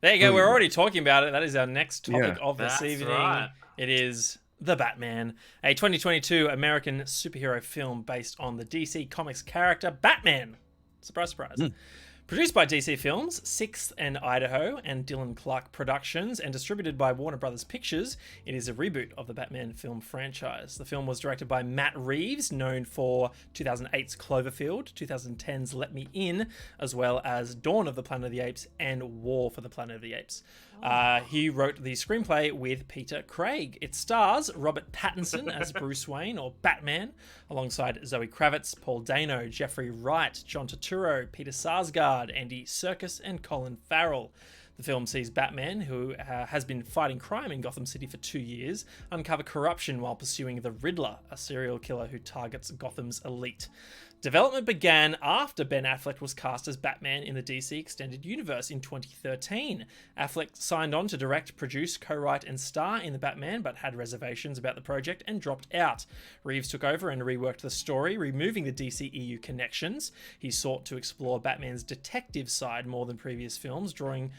There you go. We're already talking about it. That is our next topic Yeah. of this That's evening. right. It is The Batman, a 2022 American superhero film based on the DC Comics character Batman. Surprise, surprise. Mm. Produced by DC Films, Sixth and Idaho, and Dylan Clark Productions, and distributed by Warner Brothers Pictures, it is a reboot of the Batman film franchise. The film was directed by Matt Reeves, known for 2008's Cloverfield, 2010's Let Me In, as well as Dawn of the Planet of the Apes and War for the Planet of the Apes. He wrote the screenplay with Peter Craig. It stars Robert Pattinson as Bruce Wayne, or Batman, alongside Zoe Kravitz, Paul Dano, Jeffrey Wright, John Turturro, Peter Sarsgaard, Andy Serkis, and Colin Farrell. The film sees Batman, who has been fighting crime in Gotham City for 2 years, uncover corruption while pursuing the Riddler, a serial killer who targets Gotham's elite. Development began after Ben Affleck was cast as Batman in the DC Extended Universe in 2013. Affleck signed on to direct, produce, co-write, and star in The Batman, but had reservations about the project and dropped out. Reeves took over and reworked the story, removing the DCEU connections. He sought to explore Batman's detective side more than previous films, drawing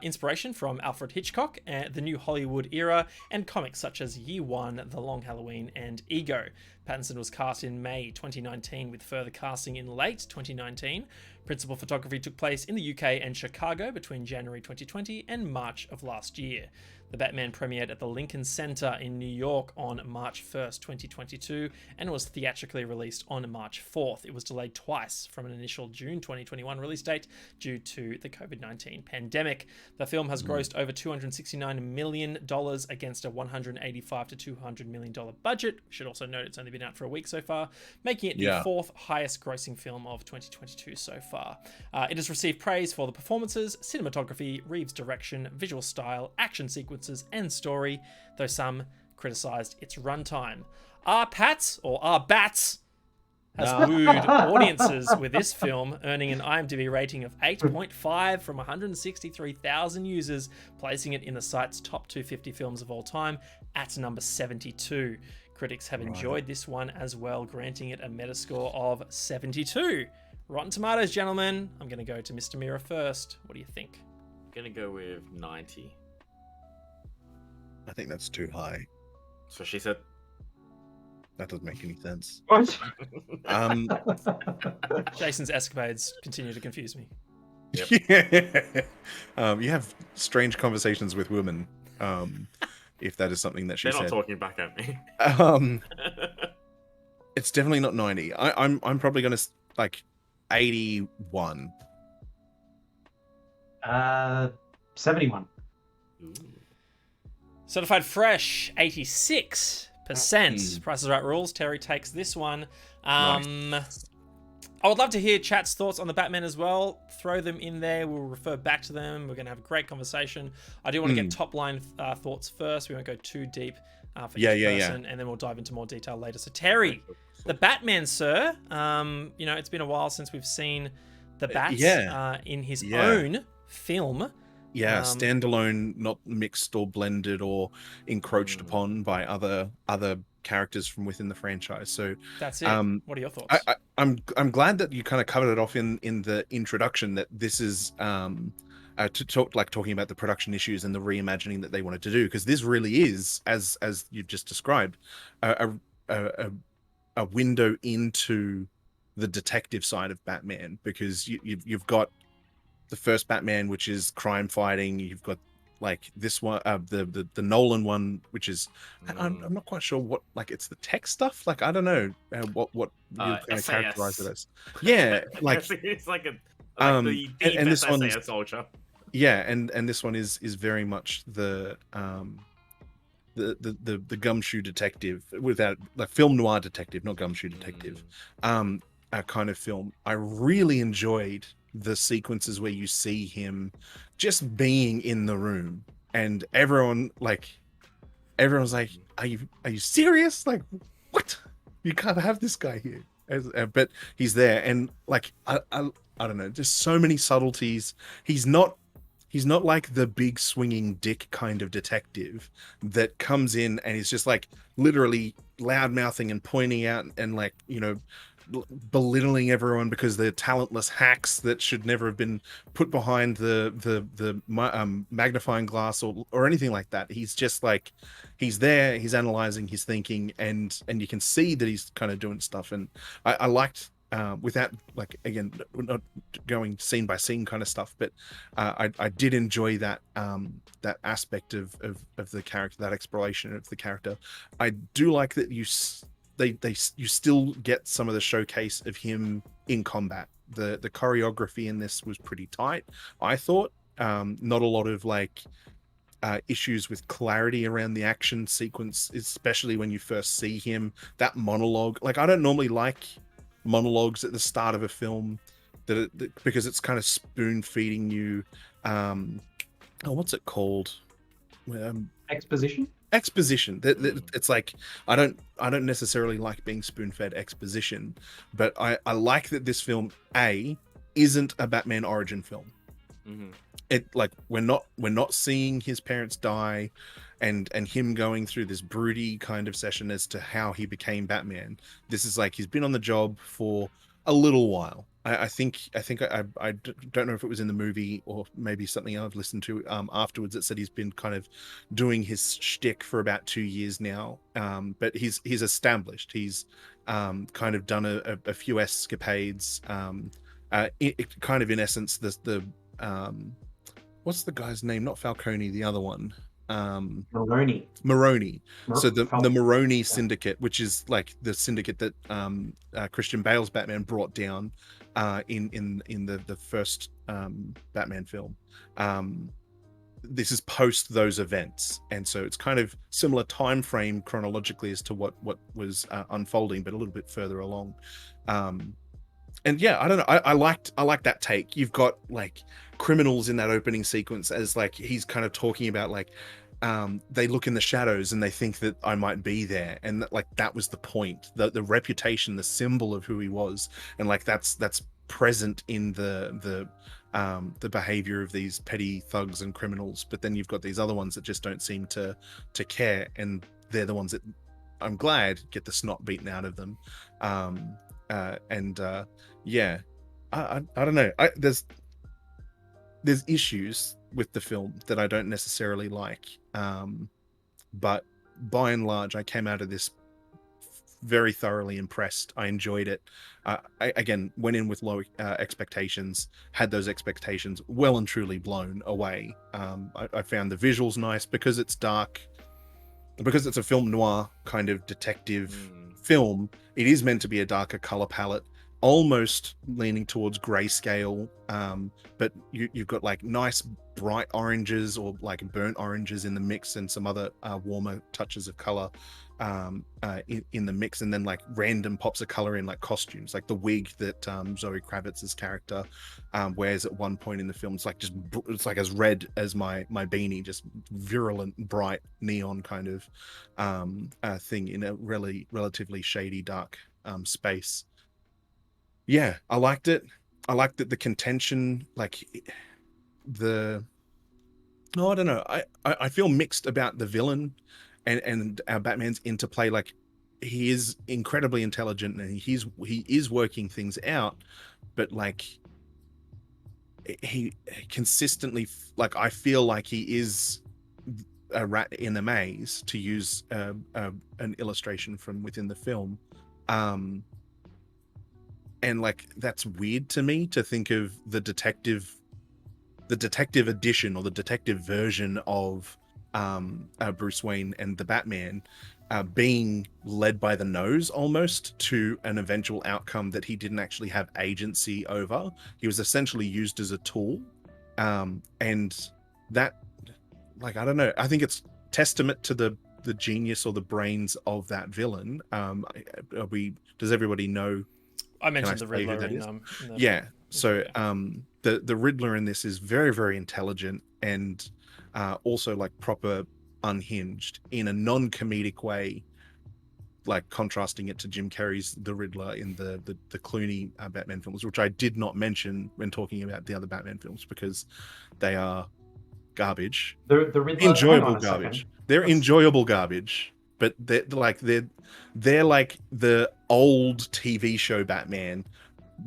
inspiration from Alfred Hitchcock, the New Hollywood era, and comics such as Year One, The Long Halloween, and Ego. Pattinson was cast in May 2019, with further casting in late 2019. Principal photography took place in the UK and Chicago between January 2020 and March of last year. The Batman premiered at the Lincoln Center in New York on March 1st, 2022, and was theatrically released on March 4th. It was delayed twice from an initial June 2021 release date due to the COVID-19 pandemic. The film has grossed over $269 million against a $185 to $200 million budget. We should also note it's only been out for a week so far, making it the fourth highest grossing film of 2022 so far. It has received praise for the performances, cinematography, Reeves' direction, visual style, action sequences, and story, though some criticised its runtime. Bats has wooed audiences with this film, earning an IMDb rating of 8.5 from 163,000 users, placing it in the site's top 250 films of all time at number 72. Critics have enjoyed this one as well, granting it a Metascore of 72. Rotten Tomatoes, gentlemen. I'm going to go to Mr. Mira first. What do you think? Gonna go with 90. I think that's too high. So she said. That doesn't make any sense. What? Jason's escapades continue to confuse me. Yep. You have strange conversations with women, if that is something that she They're said. not talking back at me. It's definitely not 90. I'm probably gonna like 81. 71. Ooh. Certified Fresh, 86%. Price is Right rules. Terry takes this one. Nice. I would love to hear chat's thoughts on the Batman as well. Throw them in there. We'll refer back to them. We're going to have a great conversation. I do want to get top line thoughts first. We won't go too deep for each person, and then we'll dive into more detail later. So Terry, the Batman, sir. It's been a while since we've seen the Bats in his own film. Yeah, standalone, not mixed or blended or encroached upon by other characters from within the franchise. So that's it. What are your thoughts? I'm glad that you kind of covered it off in the introduction, that this is talking about the production issues and the reimagining that they wanted to do, because this really is, as you've just described, a window into the detective side of Batman, because you've got the first Batman, which is crime fighting. You've got like this one, the Nolan one, which is I'm not quite sure what, like, it's the tech stuff. Like, I don't know what you kind of characterize it as. Yeah, like it's like the and this one, Ultra. Yeah, and this one is very much the gumshoe detective, without, like, film noir detective, not gumshoe detective, kind of film. I really enjoyed the sequences where you see him just being in the room, and everyone's like, are you serious? Like, what? You can't have this guy here. But he's there, and like, I don't know, just so many subtleties. He's not like the big swinging dick kind of detective that comes in and is just like literally loud mouthing and pointing out and like, belittling everyone because they're talentless hacks that should never have been put behind the magnifying glass or anything like that. He's just like, he's there, he's analyzing, he's thinking, and you can see that he's kind of doing stuff. And I liked, without, like, again, not going scene by scene kind of stuff, but I did enjoy that that aspect of the character, that exploration of the character. I do like that you still get some of the showcase of him in combat. The choreography in this was pretty tight, I thought. Not a lot of like issues with clarity around the action sequence, especially when you first see him. That monologue, like, I don't normally like monologues at the start of a film because it's kind of spoon feeding you. What's it called? Exposition. Exposition. It's like, I don't necessarily like being spoon-fed exposition, but I like that this film isn't a Batman origin film. It, like, we're not seeing his parents die and him going through this broody kind of session as to how he became Batman. This is like, he's been on the job for a little while. I think I don't know if it was in the movie or maybe something I've listened to afterwards that said he's been kind of doing his shtick for about 2 years now. But he's established. He's kind of done a few escapades. It kind of, in essence, the what's the guy's name? Not Falcone, the other one. Maroni. So the Maroni Syndicate, which is like the syndicate that Christian Bale's Batman brought down in the first Batman film. This is post those events, and so it's kind of similar time frame chronologically as to what was unfolding, but a little bit further along. And yeah, I don't know. I like that take. You've got like criminals in that opening sequence as like he's kind of talking about like they look in the shadows and they think that I might be there, and like that was the point, the reputation, the symbol of who he was, and like that's present in the behavior of these petty thugs and criminals. But then you've got these other ones that just don't seem to care, and they're the ones that I'm glad get the snot beaten out of them. Yeah, I don't know. There's issues with the film that I don't necessarily like, but by and large, I came out of this very thoroughly impressed. I enjoyed it. I again went in with low expectations, had those expectations well and truly blown away. I found the visuals nice because it's dark, because it's a film noir kind of detective film. It is meant to be a darker color palette, almost leaning towards grayscale, but you've got like nice bright oranges or like burnt oranges in the mix, and some other warmer touches of color in the mix, and then like random pops of color in like costumes, like the wig that Zoe Kravitz's character wears at one point in the film. It's like it's like as red as my beanie, just virulent bright neon kind of thing in a relatively shady dark space. Yeah, I liked it. I liked that the contention, like I don't know. I feel mixed about the villain and Batman's interplay. Like, he is incredibly intelligent and he is working things out, but like he consistently, like, I feel like he is a rat in a maze, to use an illustration from within the film. And like, that's weird to me to think of the detective edition or the detective version of Bruce Wayne and the Batman being led by the nose almost to an eventual outcome that he didn't actually have agency over. He was essentially used as a tool. And that, like, I don't know, I think it's testament to the genius or the brains of that villain. Does everybody know? I mentioned the Riddler yeah. So the Riddler in this is very, very intelligent and also like proper unhinged in a non-comedic way, like contrasting it to Jim Carrey's The Riddler in the Clooney Batman films, which I did not mention when talking about the other Batman films because they are garbage. The Riddler, enjoyable garbage. They're enjoyable garbage. but they're like the old TV show Batman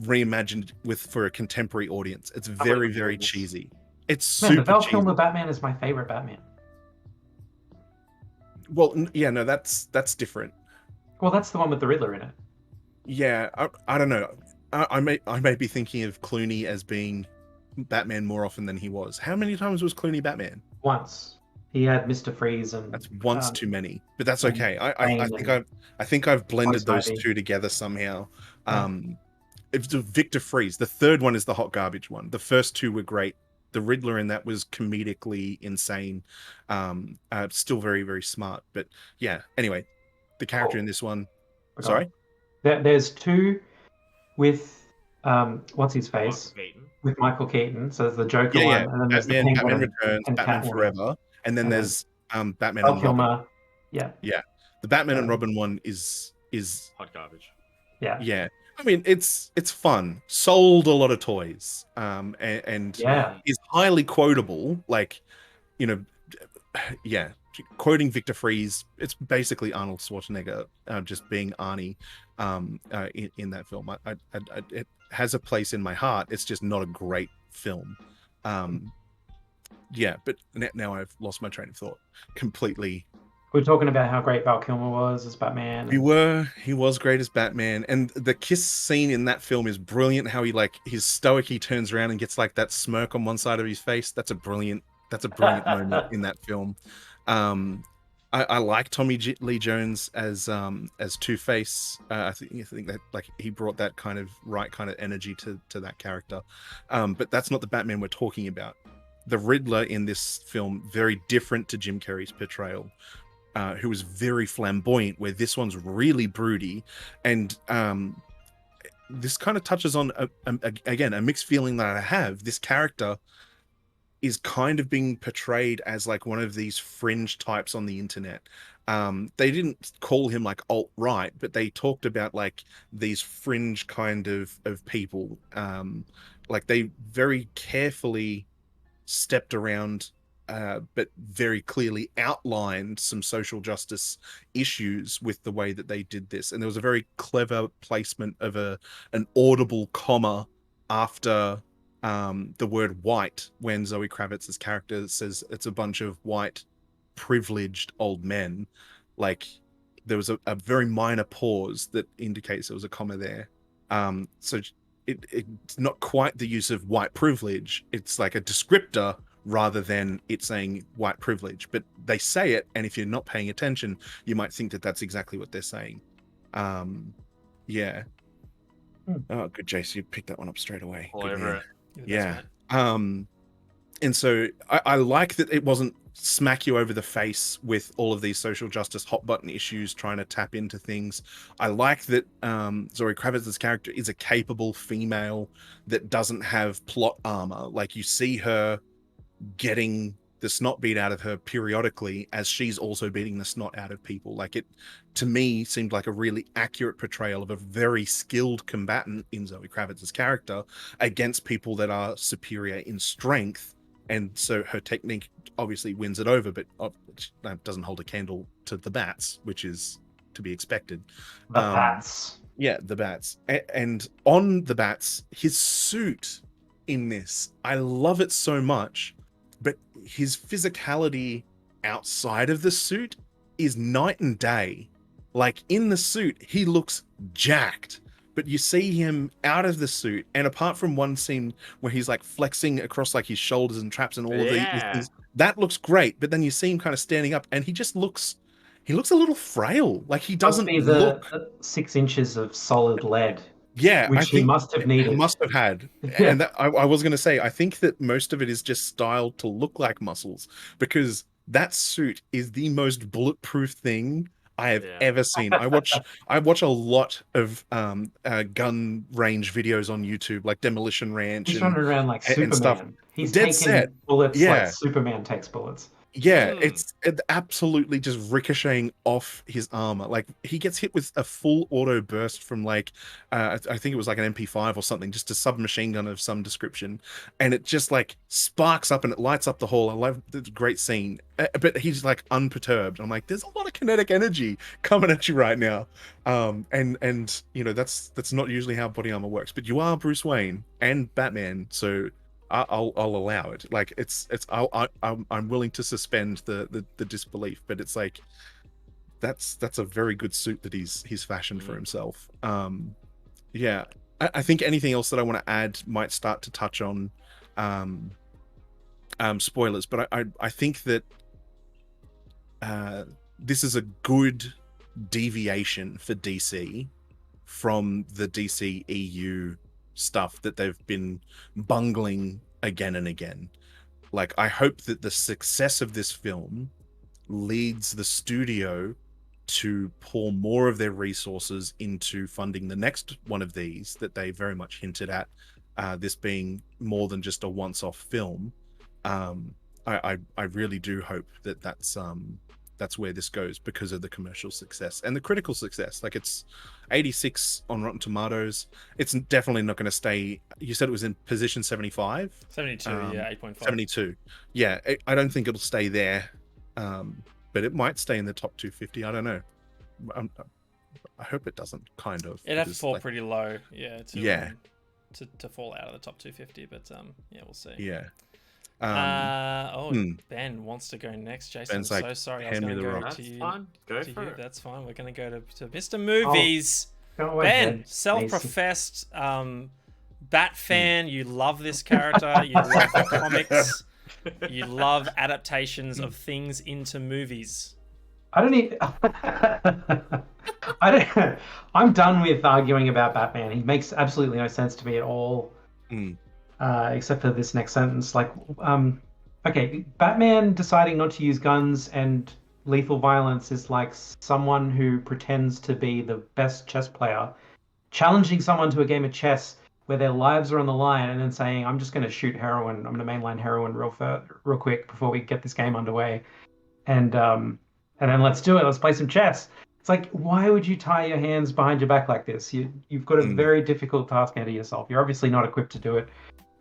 reimagined for a contemporary audience. It's very, very cheesy. It's Man, the super Val cheesy. Kilmer Batman is my favorite Batman. Well, yeah, no, that's different. Well, that's the one with the Riddler in it. Yeah, I don't know. I may be thinking of Clooney as being Batman more often than he was. How many times was Clooney Batman? Once. He had Mr. Freeze and That's once too many, but that's and okay. Bane I think I've blended Poison those Ivy. two together somehow. Yeah. It's Victor Freeze. The third one is the hot garbage one. The first two were great. The Riddler in that was comedically insane. Still very, very smart. But yeah, anyway, the character in this one. Okay. Sorry? There's two with what's his face? Keaton. With Michael Keaton. So there's the Joker Yeah, one, and then there's the Batman Penguin Returns, and Batman Catwoman. Forever, and then And there's Batman Val and Robin. Kilmer. Yeah. The Batman and Um, Robin one is Hot garbage. Yeah. yeah. I mean, it's fun. Sold a lot of toys, and Yeah. is highly quotable. Like, you know, yeah, quoting Victor Freeze. It's basically Arnold Schwarzenegger just being Arnie in that film. It has a place in my heart. It's just not a great film. Yeah, but now I've lost my train of thought completely. We're talking about how great Val Kilmer was as Batman. He was great as Batman, and the kiss scene in that film is brilliant. How he's stoic, he turns around and gets like that smirk on one side of his face. That's a brilliant moment in that film. I like Tommy Lee Jones as Two-Face. I think that like he brought that kind of right kind of energy to that character. But that's not the Batman we're talking about. The Riddler in this film, very different to Jim Carrey's portrayal, who was very flamboyant, where this one's really broody. And this kind of touches on, again, a mixed feeling that I have. This character is kind of being portrayed as like one of these fringe types on the internet. They didn't call him like alt-right, but they talked about like these fringe kind of people. Like they very carefully stepped around, but very clearly outlined some social justice issues with the way that they did this. And there was a very clever placement of an audible comma after the word white when Zoe Kravitz's character says it's a bunch of white privileged old men. Like there was a very minor pause that indicates there was a comma there. So it's not quite the use of white privilege. It's like a descriptor rather than it saying white privilege, but they say it, and if you're not paying attention, you might think that that's exactly what they're saying. Yeah. Oh, good, Jace, you picked that one up straight away. All Good over man. it. Yeah. And so I like that it wasn't smack you over the face with all of these social justice hot button issues trying to tap into things. I like that Zoe Kravitz's character is a capable female that doesn't have plot armor. Like you see her getting the snot beat out of her periodically as she's also beating the snot out of people. Like it, to me, seemed like a really accurate portrayal of a very skilled combatant in Zoe Kravitz's character against people that are superior in strength. And so her technique obviously wins it over, but doesn't hold a candle to the bats, which is to be expected. The bats. Yeah, the bats. And on the bats, his suit in this, I love it so much, but his physicality outside of the suit is night and day. Like in the suit, he looks jacked, but you see him out of the suit, and apart from one scene where he's like flexing across like his shoulders and traps and all of these things, that looks great. But then you see him kind of standing up, and he looks a little frail. Like he doesn't look. The 6 inches of solid lead. Yeah, which he must have needed. He must have had. Yeah. And I was going to say, I think that most of it is just styled to look like muscles, because that suit is the most bulletproof thing I have ever seen. I watch a lot of gun range videos on YouTube, like Demolition Ranch. He's running around like Superman. Stuff. He's Dead taking set. bullets Yeah. like Superman takes bullets. Yeah, Hmm. it's absolutely just ricocheting off his armor. Like he gets hit with a full auto burst from like I think it was like an MP5 or something, just a submachine gun of some description, and it just like sparks up and it lights up the hall. I love the great scene, but he's like unperturbed. I'm like, there's a lot of kinetic energy coming at you right now, and you know that's not usually how body armor works. But you are Bruce Wayne and Batman, so I'll allow it. Like I'm willing to suspend the disbelief, but it's like that's a very good suit that he's fashioned for himself. Yeah, I think anything else that I want to add might start to touch on spoilers, but I think that this is a good deviation for DC from the DC EU stuff that they've been bungling again and again. Like, I hope that the success of this film leads the studio to pour more of their resources into funding the next one of these that they very much hinted at, this being more than just a once-off film. I really do hope that that's where this goes because of the commercial success and the critical success. Like, it's 86 on Rotten Tomatoes. It's definitely not going to stay. You said it was in position 75? 72, yeah, 8.5. 72. Yeah, I don't think it'll stay there, but it might stay in the top 250. I don't know. I hope it doesn't, kind of. It'd have to because, fall like, pretty low, yeah, Yeah. To fall out of the top 250, but yeah, we'll see. Yeah. Ben wants to go next. Jason, Ben's I'm like, so sorry. I was hand me going to the go rock. That's to you. fine. Go to for you. it. That's fine. We're going to go to Mr. Movies. Go away, Ben, Ben. self-professed Bat fan. You love this character. You love the comics. You love adaptations of things into movies. I don't even. I don't. I'm done with arguing about Batman. He makes absolutely no sense to me at all, except for this next sentence. Like, okay, Batman deciding not to use guns and lethal violence is like someone who pretends to be the best chess player, challenging someone to a game of chess where their lives are on the line, and then saying, "I'm just going to shoot heroin. I'm going to mainline heroin real quick before we get this game underway," and then let's do it. Let's play some chess. It's like, why would you tie your hands behind your back like this? You've got a very difficult task ahead of yourself. You're obviously not equipped to do it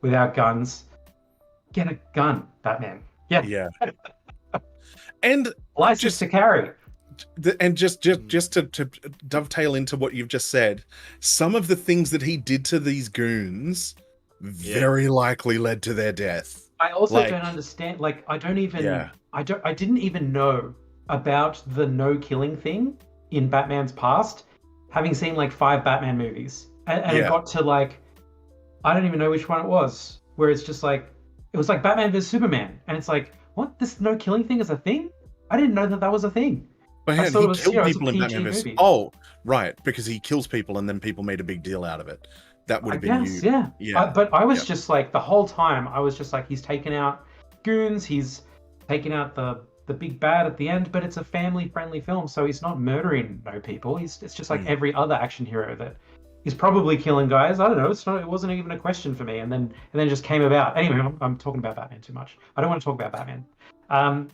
without guns. Get a gun, Batman. Yeah. And License to carry. and just to dovetail into what you've just said, some of the things that he did to these goons very likely led to their death. I also Like- don't understand. Like, I don't even. Yeah. I didn't even know about the no killing thing in Batman's past, having seen like 5 Batman movies, and it Yeah. got to like, I don't even know which one it was, where it's just like, it was like Batman vs Superman, and it's like, what? This no killing thing is a thing? I didn't know that was a thing. But I yeah, thought it he was, killed you know, it's a people in PG Batman vs. movie. Oh, right, because he kills people and then people made a big deal out of it. That would I have been guess, you. yeah. Yeah. But I was Yeah. just like, the whole time, I was just like, he's taken out goons, he's taken out the big bad at the end, but it's a family-friendly film, so he's not murdering no people. It's just like every other action hero that he's probably killing guys. I don't know. It wasn't even a question for me, and then it just came about. Anyway, I'm talking about Batman too much. I don't want to talk about Batman.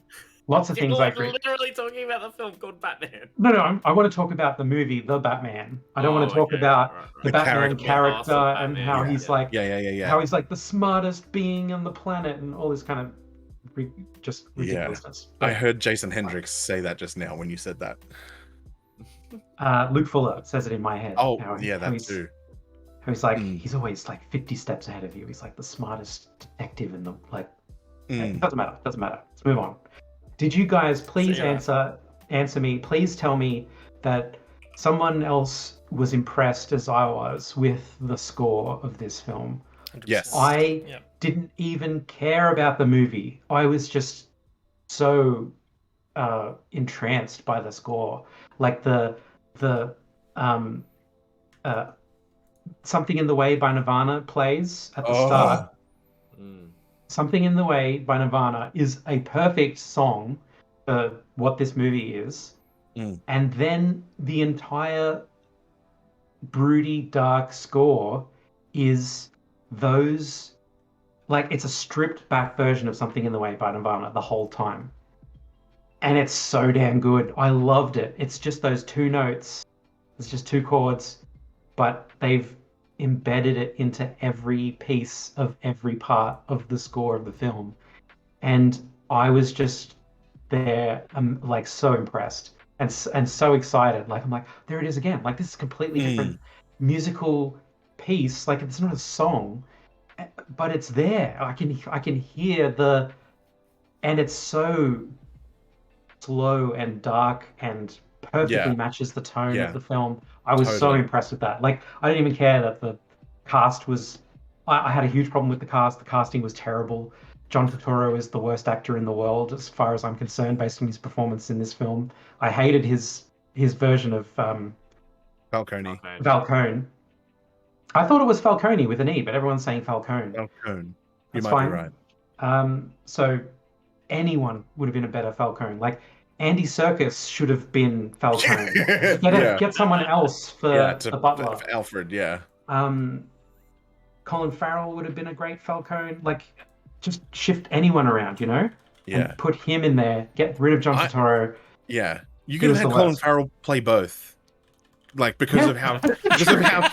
Lots of things I agree. Literally talking about the film called Batman. No, I want to talk about the movie, The Batman. I don't want to talk about the The Batman character. character Awesome and Batman, how yeah. he's like, Yeah. how he's like the smartest being on the planet and all this kind of just ridiculousness. I heard Jason Hendricks say that just now when you said that. Luke Fuller says it in my head. Oh, how yeah, how that he's, too. How he's like, he's always like 50 steps ahead of you. He's like the smartest detective in the like. It doesn't matter. Let's move on. Did you guys please See ya. answer me? Please tell me that someone else was impressed as I was with the score of this film. 100%. Yes. I Yep. didn't even care about the movie. I was just so entranced by the score. Like the Something in the Way by Nirvana plays at the start. Something in the Way by Nirvana is a perfect song for what this movie is. And then the entire broody, dark score is those, like, it's a stripped back version of Something in the Way by Nirvana the whole time. and it's so damn good. I loved it. It's just those two notes. It's just two chords, but they've embedded it into every piece of every part of the score of the film. And I was just there, like so impressed and so excited. Like I'm like, there it is again. Like this is a completely different musical piece. Like it's not a song, but it's there. I can hear and it's so slow and dark and perfectly matches the tone of the film. I was so impressed with that. Like I didn't even care that the cast was. I had a huge problem with the cast. The casting was terrible. John Turturro is the worst actor in the world, as far as I'm concerned, based on his performance in this film. I hated his version of Falcone. Falcone. I thought it was Falcone with an E, but everyone's saying Falcone. Falcone. That's fine. Be right. So anyone would have been a better Falcone. Like Andy Serkis should have been Falcone. Get someone else for the butler. For Alfred, yeah. Colin Farrell would have been a great Falcone. Like, just shift anyone around, you know? Yeah. And put him in there. Get rid of John Turturro. Yeah. You could have had Colin Farrell play both. Like, because of how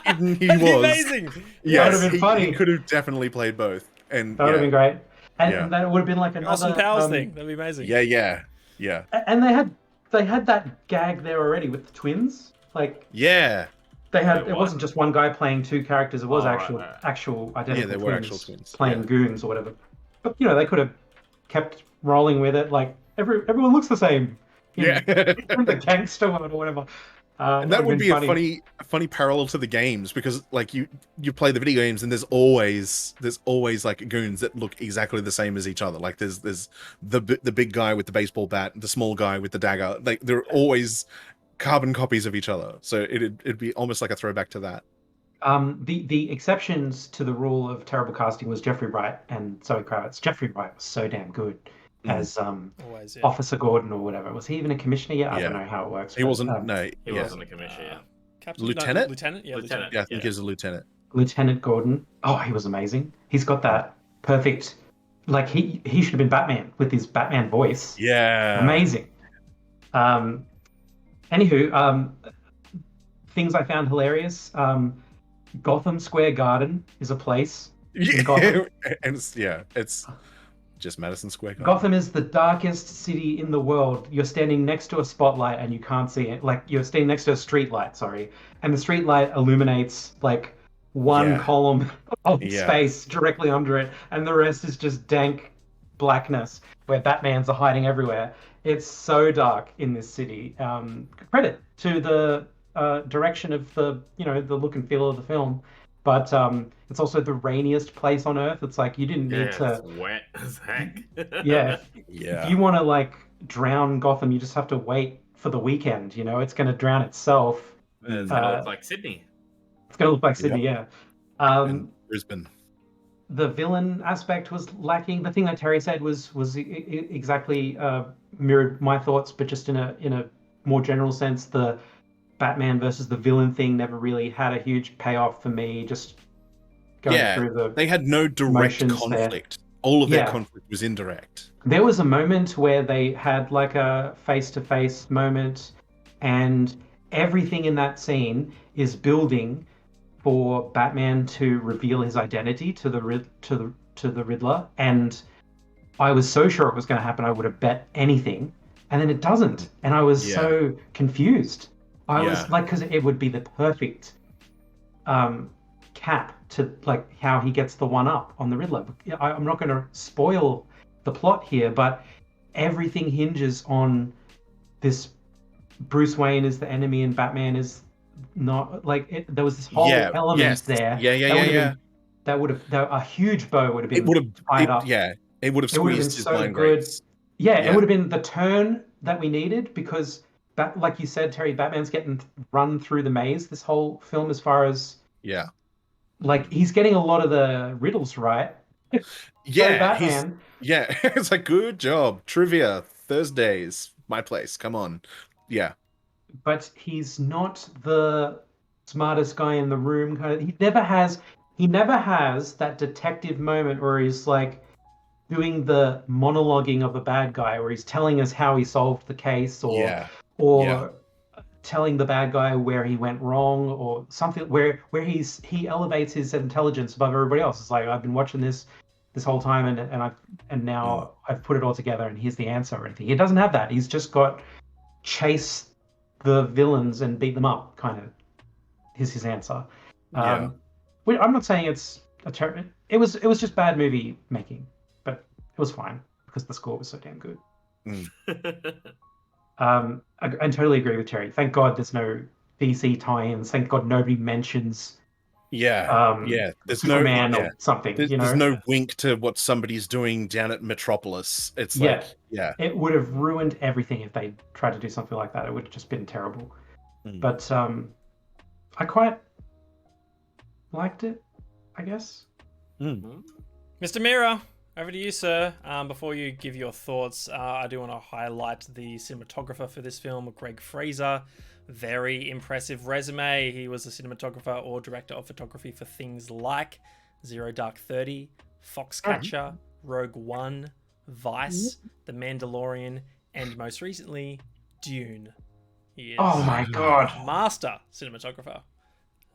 hidden he was. Amazing. Yeah, that would have been funny. He could have definitely played both. And that would have been great. And that would have been like another Austin Powers thing. That'd be amazing. Yeah. And they had that gag there already with the twins. Like they had it wasn't just one guy playing two characters. It was actual identical they twins, were actual twins playing goons or whatever. But you know they could have kept rolling with it. Like everyone looks the same. In the gangster one or whatever. And that would be a funny parallel to the games, because like you play the video games and there's always like goons that look exactly the same as each other. Like there's the big guy with the baseball bat, the small guy with the dagger. Like they're always carbon copies of each other. So it'd be almost like a throwback to that. The exceptions to the rule of terrible casting was Jeffrey Wright and Zoe Kravitz. Jeffrey Wright was so damn good as Officer Gordon or whatever. Was he even a commissioner yet? I don't know how it works. He wasn't. He wasn't a commissioner. Captain, Lieutenant. Lieutenant. Yeah, Lieutenant. Yeah, I think he was a lieutenant. Lieutenant Gordon. Oh, he was amazing. He's got that perfect. Like he should have been Batman with his Batman voice. Yeah. Amazing. Anywho, things I found hilarious. Gotham Square Garden is a place. In Gotham. And it's just Madison Square Garden. Gotham is the darkest city in the world. You're standing next to a spotlight and you can't see it. Like you're standing next to a street light, sorry. And the street light illuminates like one column of space directly under it. And the rest is just dank blackness where Batman's hiding everywhere. It's so dark in this city. Credit to the direction of the look and feel of the film. But it's also the rainiest place on Earth. It's like you didn't need to. It's wet as heck. If you want to like drown Gotham, you just have to wait for the weekend. You know, it's going to drown itself. It's going to look like Sydney. It's going to look like Sydney, and Brisbane. The villain aspect was lacking. The thing that Terry said was exactly mirrored my thoughts, but just in a more general sense. The Batman versus the villain thing never really had a huge payoff for me. Just going through they had no direct conflict. There. All of their conflict was indirect. There was a moment where they had like a face-to-face moment, and everything in that scene is building for Batman to reveal his identity to the Riddler. And I was so sure it was going to happen, I would have bet anything, and then it doesn't, and I was so confused. I was like, because it would be the perfect cap to like how he gets the one up on the Riddler. I'm not going to spoil the plot here, but everything hinges on this. Bruce Wayne is the enemy and Batman is not. Like there was this whole element there. That would have a huge bow would have been. It would have squeezed his mind grates. It would have been the turn that we needed, because like you said, Terry, Batman's getting run through the maze this whole film, as far as like he's getting a lot of the riddles right. Batman. It's like, good job. Trivia Thursdays, my place. Come on. Yeah. But he's not the smartest guy in the room. He never has that detective moment where he's like, doing the monologuing of the bad guy, where he's telling us how he solved the case, or Yeah. or telling the bad guy where he went wrong, or something where he elevates his intelligence above everybody else. It's like, I've been watching this whole time, and now I've put it all together, and here's the answer or anything. He doesn't have that. He's just got chase the villains and beat them up, kind of. Is his answer. I'm not saying it's a terrible. It was just bad movie making, but it was fine because the score was so damn good. I totally agree with Terry. Thank God there's no DC tie-ins. Thank God nobody mentions There's Superman or something. There's no wink to what somebody's doing down at Metropolis. It's it would have ruined everything if they tried to do something like that. It would have just been terrible. But I quite liked it, I guess. Mr. Mira, over to you, sir. Before you give your thoughts, I do want to highlight the cinematographer for this film, Greg Fraser. Very impressive resume. He was a cinematographer or director of photography for things like Zero Dark 30, Foxcatcher, Rogue One, Vice, The Mandalorian, and most recently, Dune. He is oh my God, master cinematographer.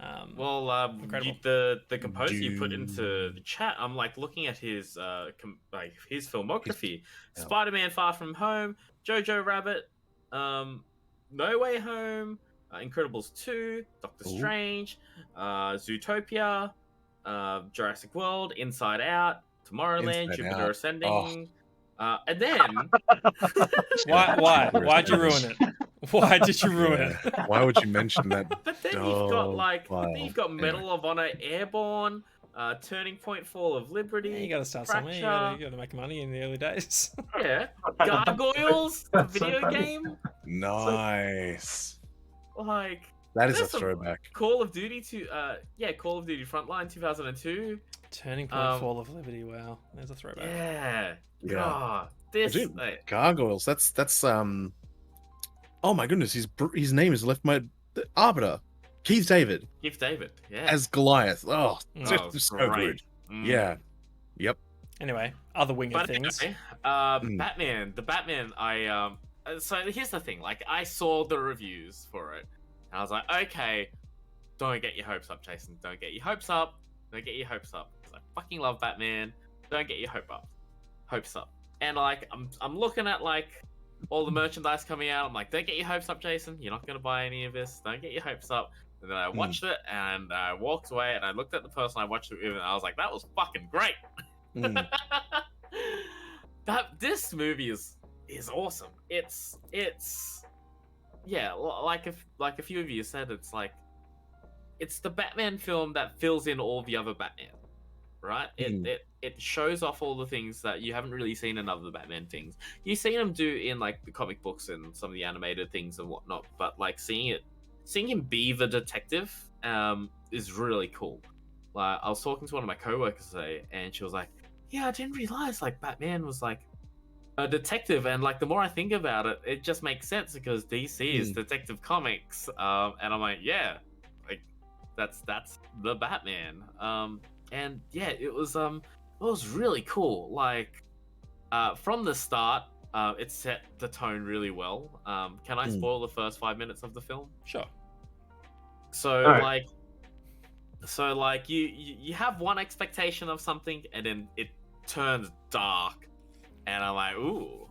The composer you put into the chat, I'm like looking at his his filmography: Spider-Man: Far From Home, Jojo Rabbit, No Way Home, Incredibles 2, Doctor Strange, Zootopia, Jurassic World, Inside Out, Tomorrowland, Jupiter Ascending, and then why'd you ruin it? Why did you ruin it? Why would you mention that? But then you've got Medal of Honor, Airborne, Turning Point, Fall of Liberty. Yeah, you got to start somewhere. You got to make money in the early days. Yeah, Gargoyles, the video game. Nice. Like that is a throwback. Call of Duty Call of Duty Frontline 2002. Turning Point, Fall of Liberty. Wow, there's a throwback. Yeah. Oh, Gargoyles. That's Oh my goodness, his name is left my Arbiter. Keith David. Yeah. As Goliath. Oh, so great. good. Yeah. Yep. Anyway, other winged things. Anyway, Batman. The Batman, so here's the thing, like I saw the reviews for it, and I was like, okay, don't get your hopes up, Jason. Don't get your hopes up. Don't get your hopes up. Because I fucking love Batman. Don't get your hopes up. And like I'm looking at like all the merchandise coming out. I'm like, don't get your hopes up, Jason. You're not going to buy any of this. Don't get your hopes up. And then I watched it, and I walked away, and I looked at the person I watched it with, and I was like, that was fucking great. This movie is awesome. It's like a few of you said, it's the Batman film that fills in all the other Batman, right? It shows off all the things that you haven't really seen in other Batman things. You've seen him do in like the comic books and some of the animated things and whatnot, but like seeing him be the detective is really cool. Like I was talking to one of my coworkers today, and she was like, "Yeah, I didn't realize like Batman was like a detective." And like the more I think about it, it just makes sense because DC is Detective Comics, and I'm like, yeah, like that's the Batman. And yeah, it was really cool. Like, from the start, it set the tone really well. Can I spoil the first 5 minutes of the film? Sure. So like you have one expectation of something, and then it turns dark, and I'm like, ooh,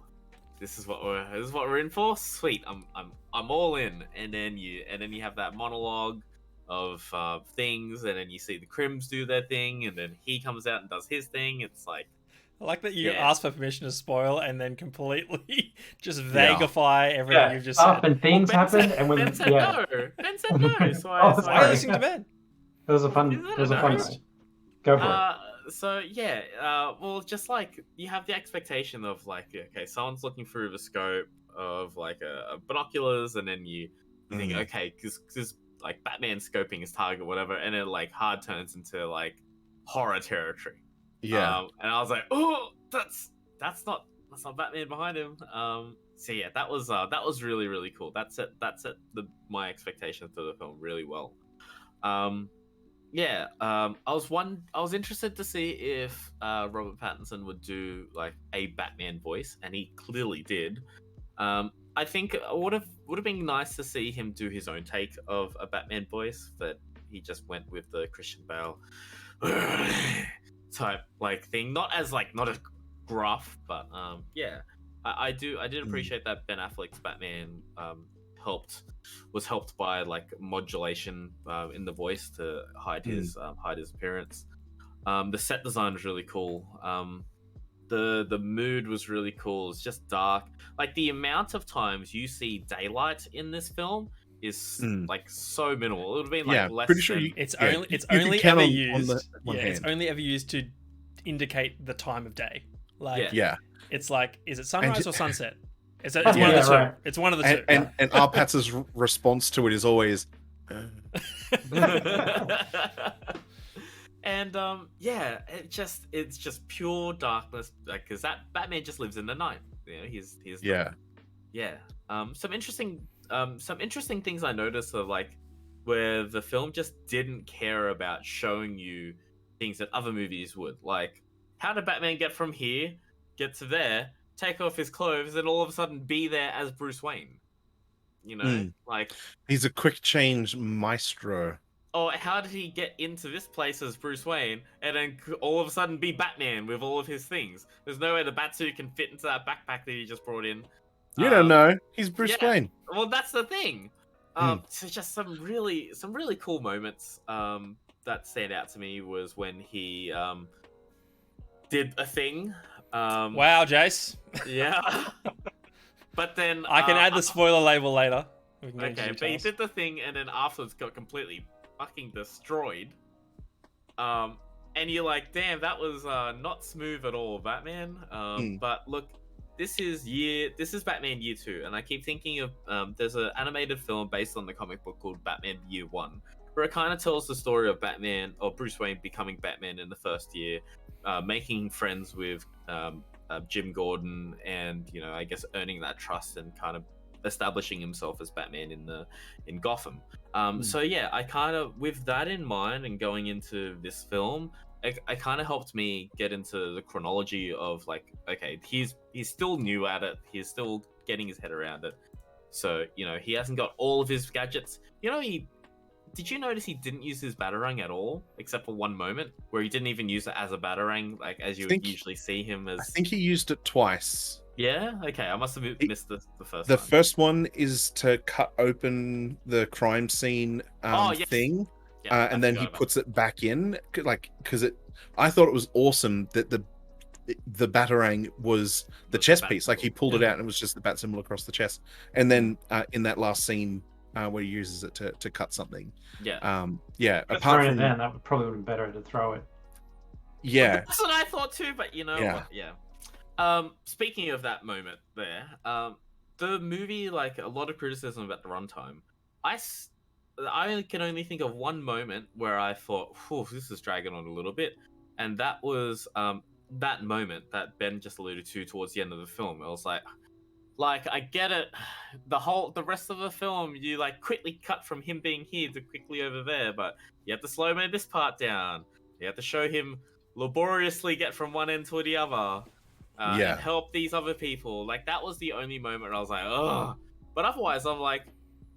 this is what we're in for. Sweet, I'm all in. And then you have that monologue of things, and then you see the Crims do their thing, and then he comes out and does his thing. It's like, I like that you ask for permission to spoil and then completely just vagify everything you've just said. And things happen, and when Ben said no. Ben said no. So I why are you listening to Ben? It was a fun night. Go for it. So yeah, well, just like you have the expectation of like, okay, someone's looking through the scope of like a binoculars, and then you think, okay, because like Batman scoping his target, whatever, and it like hard turns into like horror territory. Yeah, and I was like, oh, that's not Batman behind him. So yeah, that was really, really cool. That set my expectations for the film really well. yeah, I was interested to see if Robert Pattinson would do like a Batman voice, and he clearly did. I think it would have been nice to see him do his own take of a Batman voice, but he just went with the Christian Bale type like thing, not as gruff, but yeah, I did appreciate that Ben Affleck's Batman was helped by like modulation in the voice to hide his appearance. The set design was really cool. The mood was really cool. It's just dark. Like the amount of times you see daylight in this film is like so minimal. It would have been like less. Pretty sure than... It's Yeah, only it's you can only count ever on used. the one Yeah, it's hand. only ever used to indicate the time of day. Like Yeah. it's like, is it sunrise ju- or sunset? It's one of the two. right. It's one of the two. And Arpatz's response to it is always, And yeah, it's just pure darkness. Like, cause that Batman just lives in the night. You know, he's yeah. yeah. Some interesting things I noticed of like where the film just didn't care about showing you things that other movies would. Like, how did Batman get from here, get to there, take off his clothes, and all of a sudden be there as Bruce Wayne? You know, like, He's a quick change maestro. or how did he get into this place as Bruce Wayne and then all of a sudden be Batman with all of his things? There's no way the Batsuit can fit into that backpack that he just brought in. You don't know. He's Bruce yeah. Wayne. Well, that's the thing. So just some really cool moments that stand out to me was when he did a thing. Wow, Jace. Yeah. But then I can add the spoiler label later. We can get into okay, but he details. did the thing and then afterwards got completely fucking destroyed. And you're like, damn, that was not smooth at all, Batman. But look, this is Batman Year 2, and I keep thinking of there's an animated film based on the comic book called Batman Year 1, where it kind of tells the story of Batman or Bruce Wayne becoming Batman in the first year, making friends with Jim Gordon, and I guess earning that trust and kind of establishing himself as Batman in Gotham. So yeah, I kind of, with that in mind and going into this film, it kind of helped me get into the chronology of like, okay, he's still new at it, he's still getting his head around it. So he hasn't got all of his gadgets. Did you notice he didn't use his Batarang at all, except for one moment where he didn't even use it as a Batarang, like as you would usually see him as? I think he used it twice. Yeah. Okay, I must have missed the first. The time. first one is to cut open the crime scene Yes. thing, Yeah, and then he puts it back in, like, because I thought it was awesome that the Batarang was the chess piece, like he pulled it out and it was just the bat symbol across the chest, and then in that last scene where he uses it to cut something. Yeah. Yeah. But Apart throwing from it then, that would probably would have been better to throw it. yeah, That's what I thought too, but what? Yeah. Speaking of that moment there, the movie, like a lot of criticism about the runtime, I can only think of one moment where I thought, "Whew, this is dragging on a little bit," and that was that moment that Ben just alluded to towards the end of the film. I was like I get it. The rest of the film, you like quickly cut from him being here to quickly over there, but you have to slow this part down. You have to show him laboriously get from one end to the other. And help these other people. Like, that was the only moment where I was like, ugh. But otherwise, I'm like,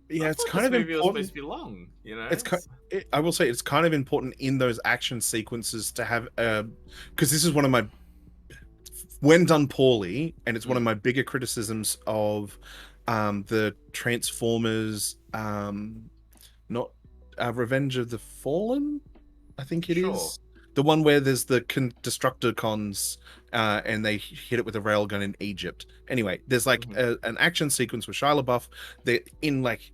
yeah, it's thought kind this of movie was important. supposed to be long, I will say it's kind of important in those action sequences to have, because this is one of my, when done poorly, and it's one of my bigger criticisms of the Transformers, not Revenge of the Fallen, I think it is. The one where there's the Destructicons and they hit it with a railgun in Egypt. Anyway, there's like an action sequence with Shia LaBeouf. They're in like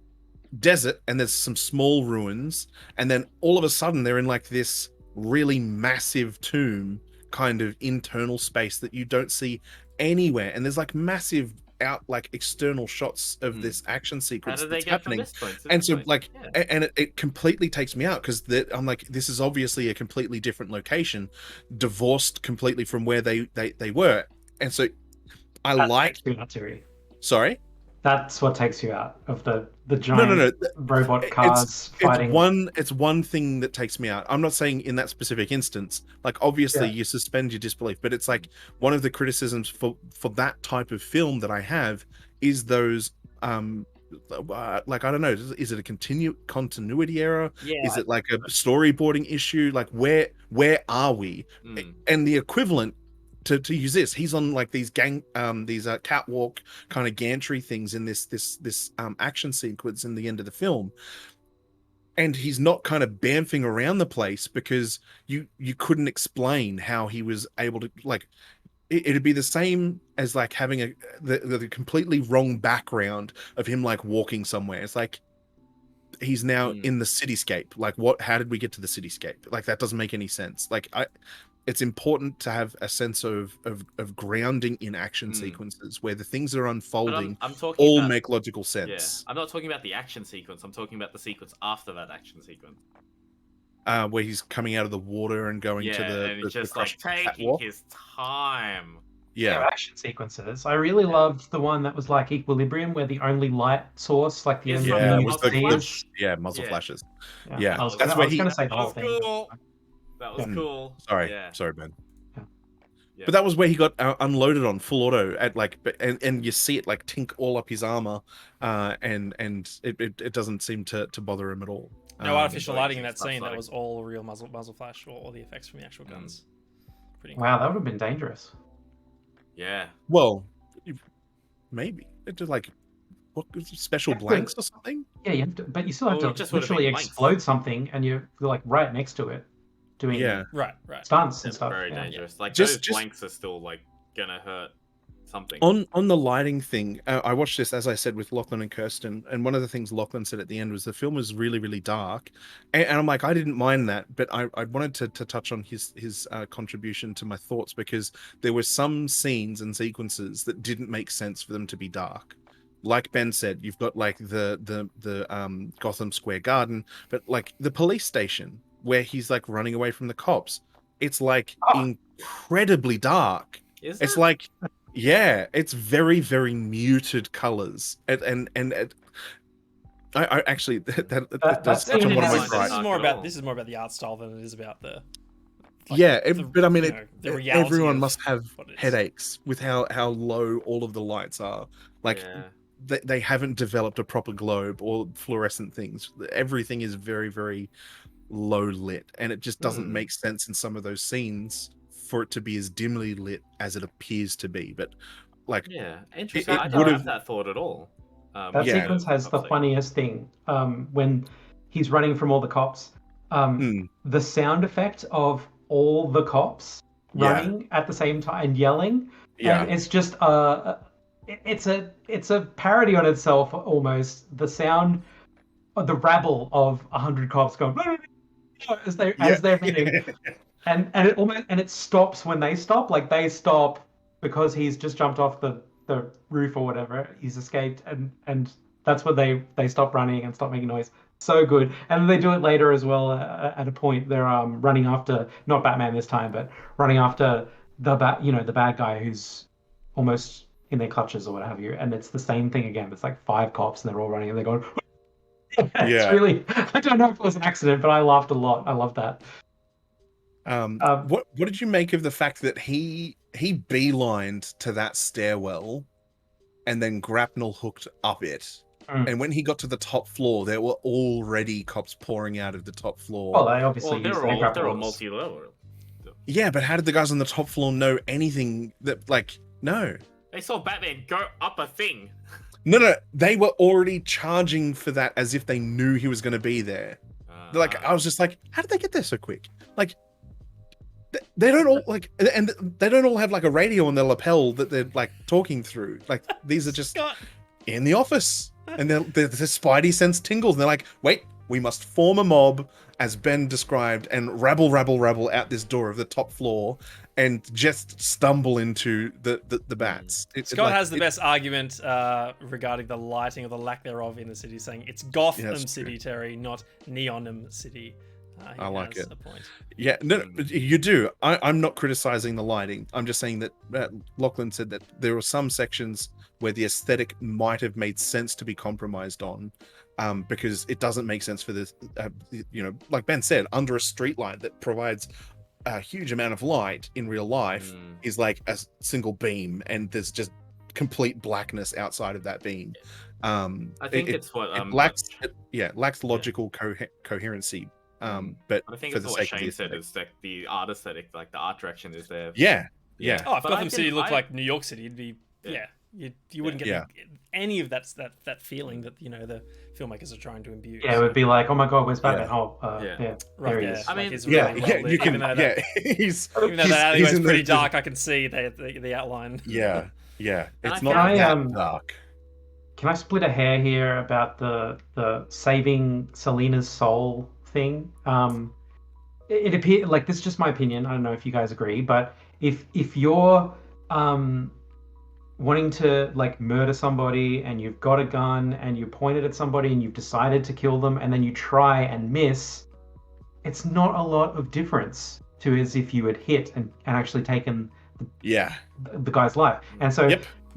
desert and there's some small ruins. And then all of a sudden they're in like this really massive tomb kind of internal space that you don't see anywhere. And there's like massive like external shots of this action sequence that's happening, and so like and it completely takes me out, because I'm like, this is obviously a completely different location, divorced completely from where they were. And so I like, Not to read. sorry, That's what takes you out of the No, giant no. robot cars fighting. It's one thing that takes me out. I'm not saying in that specific instance. Like obviously you suspend your disbelief, but it's like one of the criticisms for that type of film that I have is those like I don't know, is it a continuity error? Yeah. Is it like a storyboarding issue? Like where are we? And the equivalent to use this, he's on like these catwalk kind of gantry things in this action sequence in the end of the film, and he's not kind of bamfing around the place because you couldn't explain how he was able to, like, it'd be the same as like having the completely wrong background of him like walking somewhere. It's like he's now in the cityscape. Like how did we get to the cityscape? Like that doesn't make any sense. Like it's important to have a sense of grounding in action sequences where the things that are unfolding make logical sense. Yeah, I'm not talking about the action sequence. I'm talking about the sequence after that action sequence. Where he's coming out of the water and going to and he's just like taking his time. Yeah, action sequences. I really loved the one that was like Equilibrium, where the only light source, like the muzzle flashes. I Yeah, was going to say the whole thing. Cool. That was cool. Sorry, Ben. Yeah. But that was where he got unloaded on full auto at like, and you see it like tink all up his armor, and it doesn't seem to bother him at all. No artificial lighting in that scene. That was all real muzzle flash or all the effects from the actual guns. Pretty cool. Wow, that would have been dangerous. Yeah. Well, maybe it's just like what special blanks or something. Yeah, you have to, but you still have to literally explode something, and you're like right next to it, doing right stunts and stuff. Very dangerous. Like just those blanks are still like gonna hurt something. On the lighting thing, I watched this, as I said, with Lachlan and Kirsten, and one of the things Lachlan said at the end was the film was really, really dark, and I'm like, I didn't mind that, but I wanted to touch on his contribution to my thoughts, because there were some scenes and sequences that didn't make sense for them to be dark. Like Ben said, you've got like the Gotham Square Garden, but like the police station where he's like running away from the cops, it's like incredibly dark. It's like, yeah, it's very, very muted colors, and I actually that's one of my gripes. This is more about the art style than it is about the. But I mean, everyone must have headaches with how low all of the lights are. Like they haven't developed a proper globe or fluorescent things. Everything is very, very low lit, and it just doesn't make sense in some of those scenes for it to be as dimly lit as it appears to be. But like, interesting. I don't have that thought at all. That sequence has the funniest thing when he's running from all the cops. The sound effect of all the cops running at the same time and yelling, and it's just it's a parody on itself almost. The sound, the rabble of 100 cops going as they're running. And it stops when they stop. Like they stop because he's just jumped off the roof or whatever. He's escaped, and that's when they stop running and stop making noise. So good. And they do it later as well. At a point, they're running after, not Batman this time, but running after the bad guy who's almost in their clutches or what have you. And it's the same thing again. It's like 5 cops and they're all running and they're going. It's really. I don't know if it was an accident, but I laughed a lot. I love that. What did you make of the fact that he beelined to that stairwell and then grapnel hooked up it, and when he got to the top floor there were already cops pouring out of the top floor? Well, they obviously they're all multi-level. Yeah, but how did the guys on the top floor know anything that, like, no, they saw Batman go up a thing. No, they were already charging for that as if they knew he was going to be there. Like, I was just like, how did they get there so quick? Like, they don't all like, and they don't all have like a radio on their lapel that they're like talking through. Like, these are just in the office, and the Spidey sense tingles, and they're like, wait, we must form a mob, as Ben described, and rabble out this door of the top floor, and just stumble into the bats. Scott has the best argument regarding the lighting or the lack thereof in the city, saying it's Gotham City, Terry, not Neonum City. He I like has it. a point. Yeah, no, you do. I'm not criticizing the lighting. I'm just saying that Lachlan said that there were some sections where the aesthetic might have made sense to be compromised on, because it doesn't make sense for this. Like Ben said, under a street light that provides a huge amount of light in real life is like a single beam, and there's just complete blackness outside of that beam. I think it's what it lacks logical coherency. But I think for it's the what sake of Shane said is that the art aesthetic, like the art direction, is there. Yeah. Oh, if But Gotham City looked like New York City, it'd be you wouldn't get any of that feeling that the filmmakers are trying to imbue. Yeah, it would be like, oh my god, where's Batman? Oh, right there he there. is. I mean, he's really well lit, you can. even though that, even though that alleyway's pretty dark, I can see the outline. Yeah, it's Can not I that dark. Can I split a hair here about the saving Selina's soul thing? It appears like, this is just my opinion. I don't know if you guys agree, but if you're wanting to like murder somebody and you've got a gun and you point it at somebody and you've decided to kill them and then you try and miss, it's not a lot of difference to as if you had hit and actually taken the guy's life. And so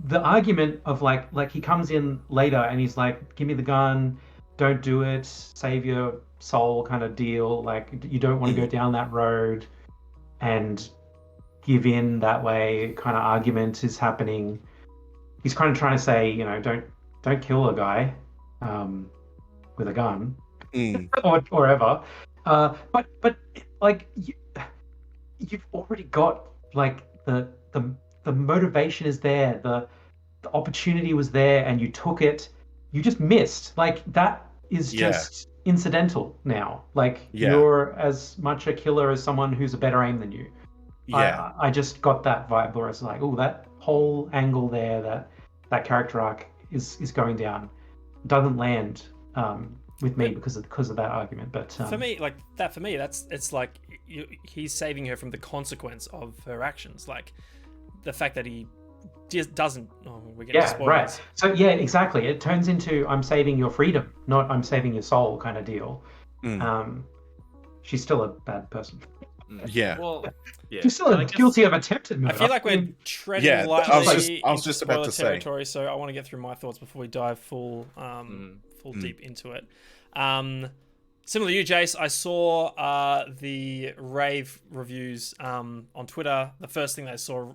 the argument of like he comes in later and he's like, give me the gun, don't do it, save your soul kind of deal, like you don't want to go down that road and give in that way kind of argument is happening. He's kind of trying to say, don't kill a guy with a gun or ever. But like you've already got like the motivation is there, the opportunity was there, and you took it. You just missed. Like that is just incidental now. Like you're as much a killer as someone who's a better aim than you. I just got that vibe where it's like, oh, that whole angle there, that character arc is going down, doesn't land with me because of that argument. But for me, it's like he's saving her from the consequence of her actions, like the fact that he just doesn't. Oh, we're getting spoilers. Right. So exactly. It turns into I'm saving your freedom, not I'm saving your soul kind of deal. She's still a bad person. Well, she's still guilty of attempted murder. I feel like we're treading lightly I was just about to territory, so I want to get through my thoughts before we dive full deep into it. Similar to you, Jace, I saw the rave reviews on Twitter. The first thing that I saw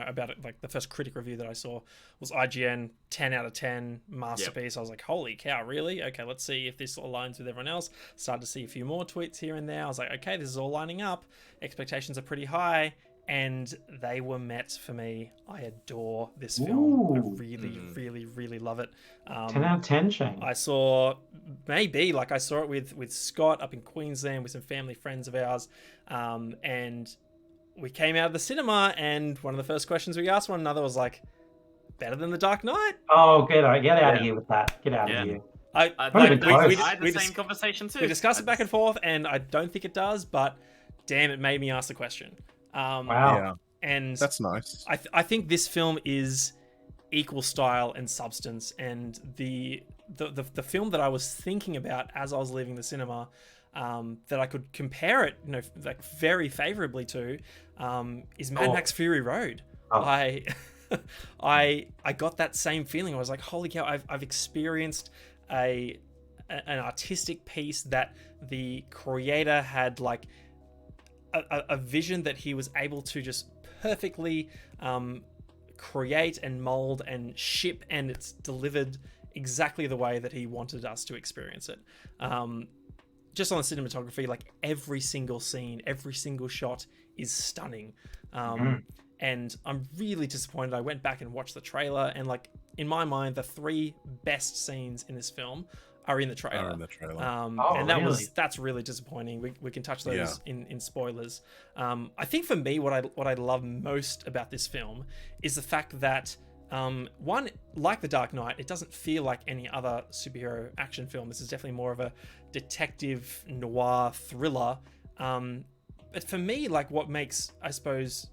about it, like the first critic review that I saw, was IGN 10 out of 10 masterpiece. I was like, holy cow, really? Okay, let's see if this aligns with everyone else. Started to see a few more tweets here and there. I was like, okay, this is all lining up. Expectations are pretty high, and they were met for me. I adore this film. I really, really, really love it. 10 out of 10, Shane. I saw it with Scott up in Queensland with some family friends of ours, and we came out of the cinema, and one of the first questions we asked one another was like, better than The Dark Knight? Oh, get out of here with that. Get out of here. I had the same conversation too. We discussed it back and forth, and I don't think it does, but damn, it made me ask the question. Wow. And that's nice. I think this film is equal style and substance, and the film that I was thinking about as I was leaving the cinema, that I could compare it, like very favorably to, is Mad Max Fury Road. I got that same feeling. I was like, holy cow, I've experienced an artistic piece that the creator had like a vision that he was able to just perfectly create and mold and ship, and it's delivered exactly the way that he wanted us to experience it. Just on the cinematography, like every single scene, every single shot is stunning. And I'm really disappointed. I went back and watched the trailer, and like in my mind, the 3 best scenes in this film are in the trailer. That's really disappointing. We can touch those in spoilers. I think for me, what I love most about this film is the fact that one, like The Dark Knight, it doesn't feel like any other superhero action film. This is definitely more of a detective noir thriller. But for me, like what makes, I suppose,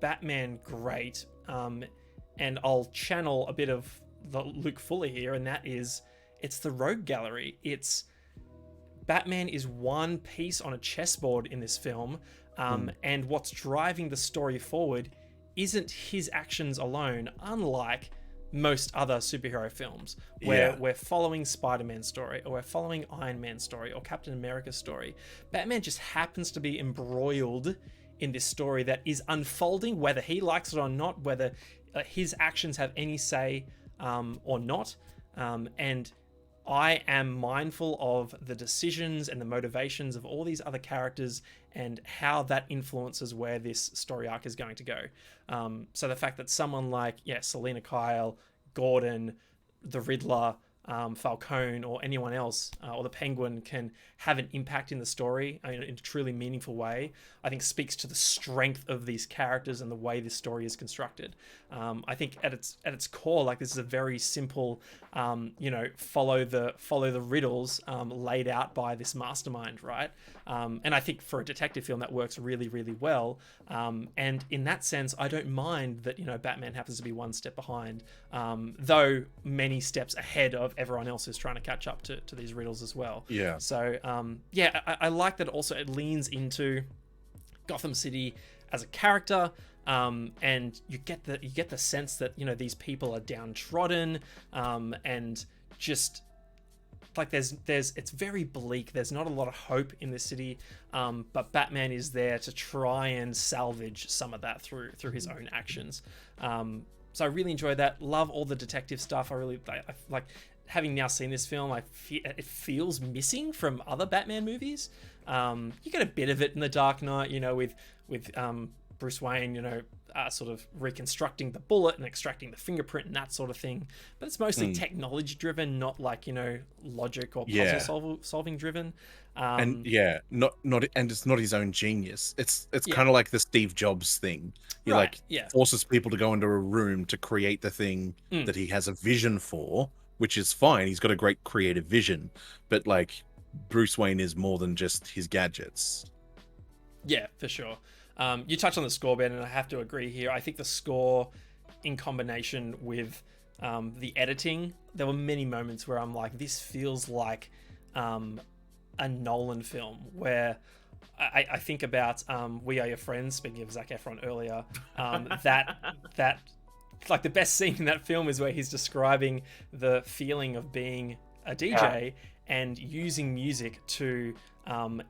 Batman great, and I'll channel a bit of the Luke Fuller here, and that is, it's the rogue gallery. It's Batman is one piece on a chessboard in this film, and what's driving the story forward isn't his actions alone, unlike most other superhero films where we're following Spider-Man's story, or we're following Iron Man's story, or Captain America's story. Batman just happens to be embroiled in this story that is unfolding, whether he likes it or not, whether his actions have any say or not. And I am mindful of the decisions and the motivations of all these other characters and how that influences where this story arc is going to go. So the fact that someone like, Selena Kyle, Gordon, the Riddler, Falcone, or anyone else, or the Penguin, can have an impact in the story in a truly meaningful way, I think speaks to the strength of these characters and the way this story is constructed. I think at its core, like, this is a very simple, follow the riddles laid out by this mastermind, right? And I think for a detective film that works really, really well. And in that sense, I don't mind that, Batman happens to be one step behind, though many steps ahead of everyone else who's trying to catch up to these riddles as well. Yeah. So, I like that also it leans into Gotham City as a character, and you get the sense that these people are downtrodden, and just like there's it's very bleak. There's not a lot of hope in this city, but Batman is there to try and salvage some of that through his own actions. So I really enjoy that. Love all the detective stuff. I like having now seen this film. It feels missing from other Batman movies. You get a bit of it in The Dark Knight, with Bruce Wayne, sort of reconstructing the bullet and extracting the fingerprint and that sort of thing. But it's mostly technology driven, not like, logic or puzzle solving driven. And not and it's not his own genius. It's kind of like the Steve Jobs thing. He forces people to go into a room to create the thing that he has a vision for, which is fine. He's got a great creative vision, but like Bruce Wayne is more than just his gadgets. Yeah, for sure. You touched on the score, Ben, and I have to agree here. I think the score, in combination with the editing, there were many moments where I'm like, this feels like a Nolan film, where I think about We Are Your Friends, speaking of Zac Efron earlier, that like the best scene in that film is where he's describing the feeling of being a DJ and using music to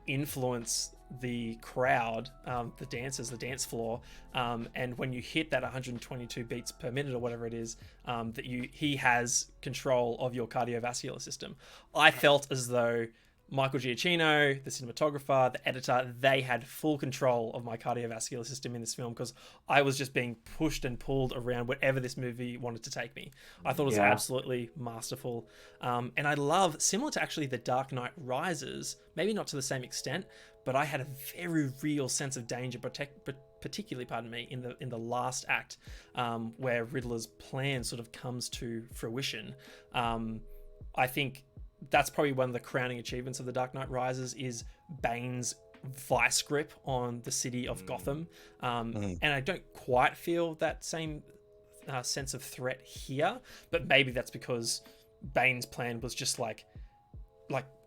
influence the crowd, the dancers, the dance floor, and when you hit that 122 beats per minute or whatever it is, he has control of your cardiovascular system. I felt as though Michael Giacchino, the cinematographer, the editor, they had full control of my cardiovascular system in this film, because I was just being pushed and pulled around wherever this movie wanted to take me. I thought it was absolutely masterful. And I love, similar to actually The Dark Knight Rises, maybe not to the same extent, but I had a very real sense of danger, particularly, in the last act, where Riddler's plan sort of comes to fruition. I think that's probably one of the crowning achievements of The Dark Knight Rises, is Bane's vice grip on the city of Gotham. And I don't quite feel that same sense of threat here, but maybe that's because Bane's plan was just like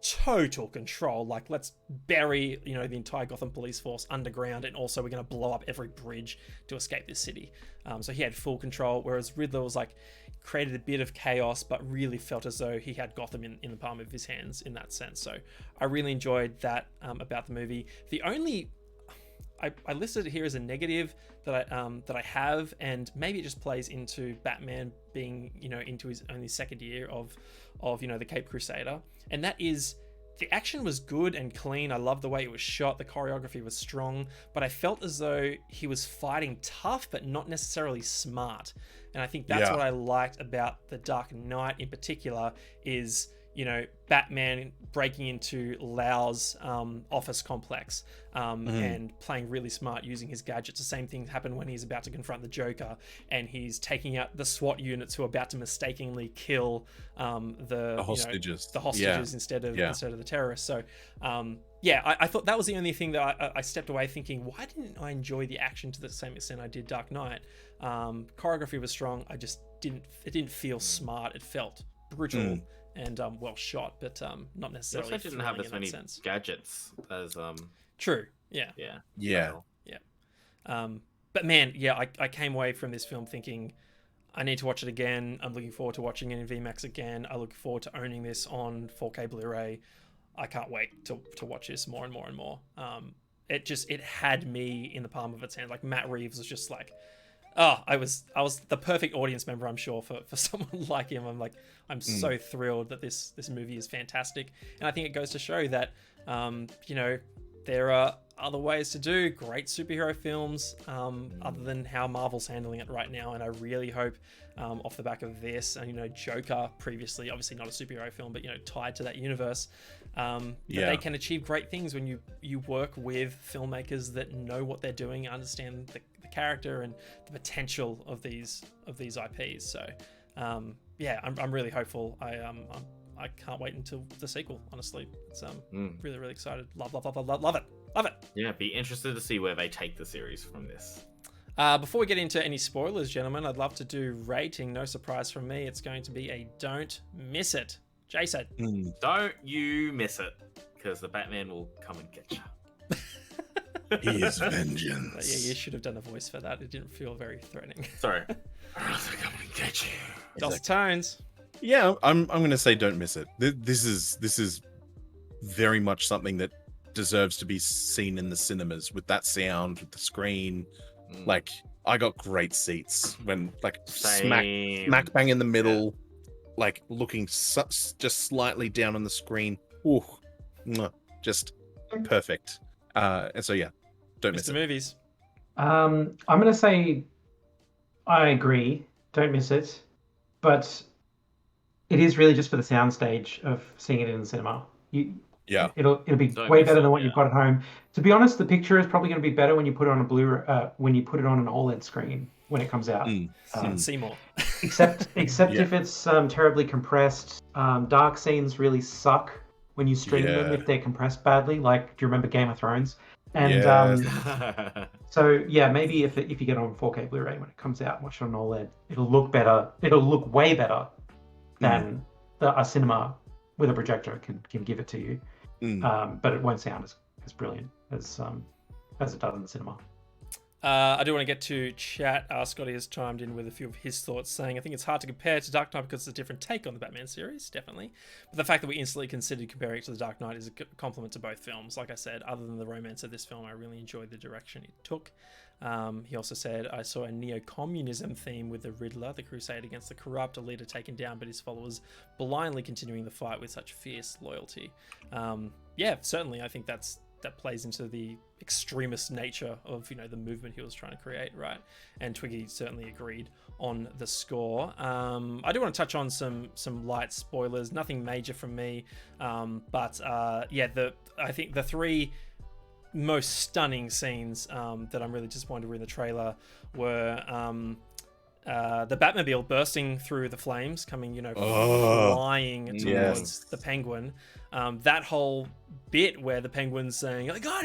total control. Like, let's bury, the entire Gotham police force underground, and also we're going to blow up every bridge to escape this city. So he had full control, whereas Riddler was like, created a bit of chaos, but really felt as though he had Gotham in the palm of his hands in that sense. So I really enjoyed that about the movie. The only I listed it here as a negative that I have, and maybe it just plays into Batman being into his only second year of the Caped Crusader, and that is the action was good and clean. I love the way it was shot. The choreography was strong, but I felt as though he was fighting tough, but not necessarily smart. And I think that's what I liked about The Dark Knight in particular, is Batman breaking into Lau's office complex and playing really smart using his gadgets. The same thing happened when he's about to confront the Joker, and he's taking out the SWAT units who are about to mistakenly kill the hostages, instead of the terrorists. So I thought that was the only thing that I stepped away thinking, why didn't I enjoy the action to the same extent I did Dark Knight? Choreography was strong. It didn't feel smart. It felt brutal and well shot, but not It necessarily also didn't have thrilling as in that many sense. gadgets as True. Yeah. yeah. But man, yeah, I came away from this film thinking I need to watch it again. I'm looking forward to watching it in VMAX again. I look forward to owning this on 4K Blu-ray. I can't wait to watch this more and more and more. It had me in the palm of its hand. Like Matt Reeves was just like, oh, I was the perfect audience member, I'm sure, for someone like him. I'm so thrilled that this movie is fantastic, and I think it goes to show that there are other ways to do great superhero films other than how Marvel's handling it right now. And I really hope off the back of this, and Joker previously, obviously not a superhero film, but tied to that universe, that they can achieve great things when you work with filmmakers that know what they're doing, understand the character and the potential of these IPs. So I'm really hopeful. I can't wait until the sequel, honestly. It's really, really excited. Love it. Yeah, be interested to see where they take the series from this. Before we get into any spoilers, gentlemen, I'd love to do rating. No surprise from me. It's going to be a don't miss it. Jason. Don't you miss it, because the Batman will come and get you. He is vengeance. Yeah, you should have done a voice for that. It didn't feel very threatening. Sorry. I'll come and get you. Dust tones. Yeah, I'm going to say don't miss it. This is very much something that deserves to be seen in the cinemas with that sound, with the screen. Like, I got great seats when smack bang in the middle, like looking just slightly down on the screen. Ooh, just perfect. And so don't miss the it. Movies. I'm gonna say I agree. Don't miss it, but it is really just for the soundstage of seeing it in the cinema. It'll be way better than what you've got at home. To be honest, the picture is probably going to be better when you put it on when you put it on an OLED screen when it comes out. See more. Except if it's terribly compressed. Dark scenes really suck when you stream them if they're compressed badly. Like, do you remember Game of Thrones? And so maybe if you get it on 4K Blu-ray when it comes out and watch it on OLED, it'll look better. It'll look way better than a cinema with a projector can give it to you. But it won't sound as brilliant as it does in the cinema. I do want to get to chat. Scotty has chimed in with a few of his thoughts, saying, I think it's hard to compare to Dark Knight because it's a different take on the Batman series, definitely. But the fact that we instantly considered comparing it to the Dark Knight is a compliment to both films. Like I said, other than the romance of this film, I really enjoyed the direction it took. He also said, I saw a neo-communism theme with the Riddler, the crusade against the corrupt, a leader taken down, but his followers blindly continuing the fight with such fierce loyalty. Certainly, I think that plays into the extremist nature of the movement he was trying to create, right? And Twiggy certainly agreed on the score. I do want to touch on some light spoilers, nothing major from me, but I think the three most stunning scenes that I'm really disappointed were in the trailer were the Batmobile bursting through the flames, coming flying towards the Penguin. That whole bit where the Penguin's saying, I got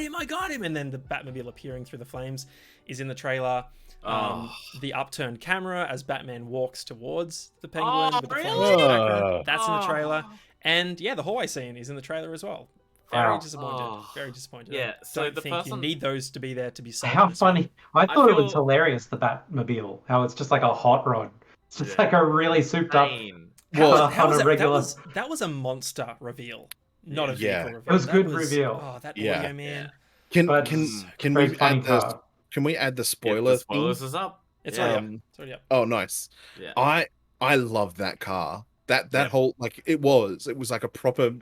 him, and then the Batmobile appearing through the flames is in the trailer. The upturned camera as Batman walks towards the Penguin with the flames in the background, that's in the trailer. And the hallway scene is in the trailer as well. Very disappointed. Very disappointed. Yeah, so don't think you need those to be there to be sold. How funny! I thought it was hilarious, the Batmobile. How it's just like a hot rod. It's just like a really souped up. That was a monster reveal, not a vehicle reveal. It was a good reveal. Oh, that audio man. Can we add the spoiler? The spoilers is up. It's already up. Oh, nice. Yeah. I love that car. That whole it was like a proper.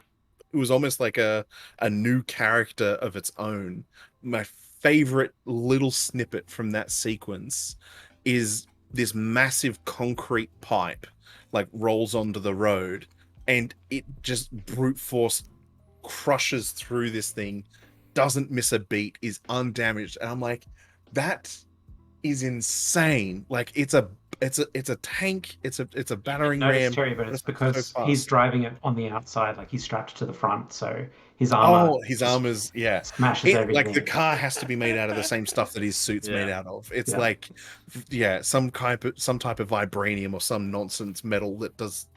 It was almost like a new character of its own. My favorite little snippet from that sequence is this massive concrete pipe rolls onto the road, and it just brute force crushes through this thing, doesn't miss a beat, is undamaged. And I'm like, that is insane. Like, it's a it's a tank. It's a You battering notice, ram. Terry, but but it's so because he's fast. driving it on the outside, like he's strapped to the front, so his armor Oh, his just armor's yeah. smashes Like the everything. car has to be made out of the same stuff that his suit's Yeah. made out of. It's Yeah. like, yeah, some type of vibranium or some nonsense metal that does,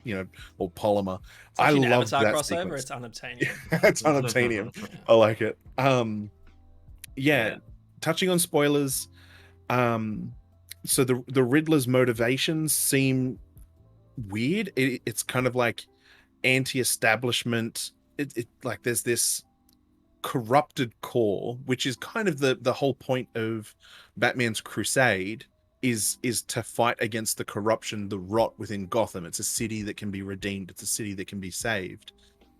or polymer. It's I actually an love Avatar that crossover. sequence. It's unobtainium. It's unobtainium. I like it. Yeah. Touching on spoilers. So the Riddler's motivations seem weird. It's kind of like anti-establishment. It like there's this corrupted core, which is kind of the whole point of Batman's crusade, is to fight against the corruption, the rot within Gotham. It's a city that can be redeemed. It's a city that can be saved.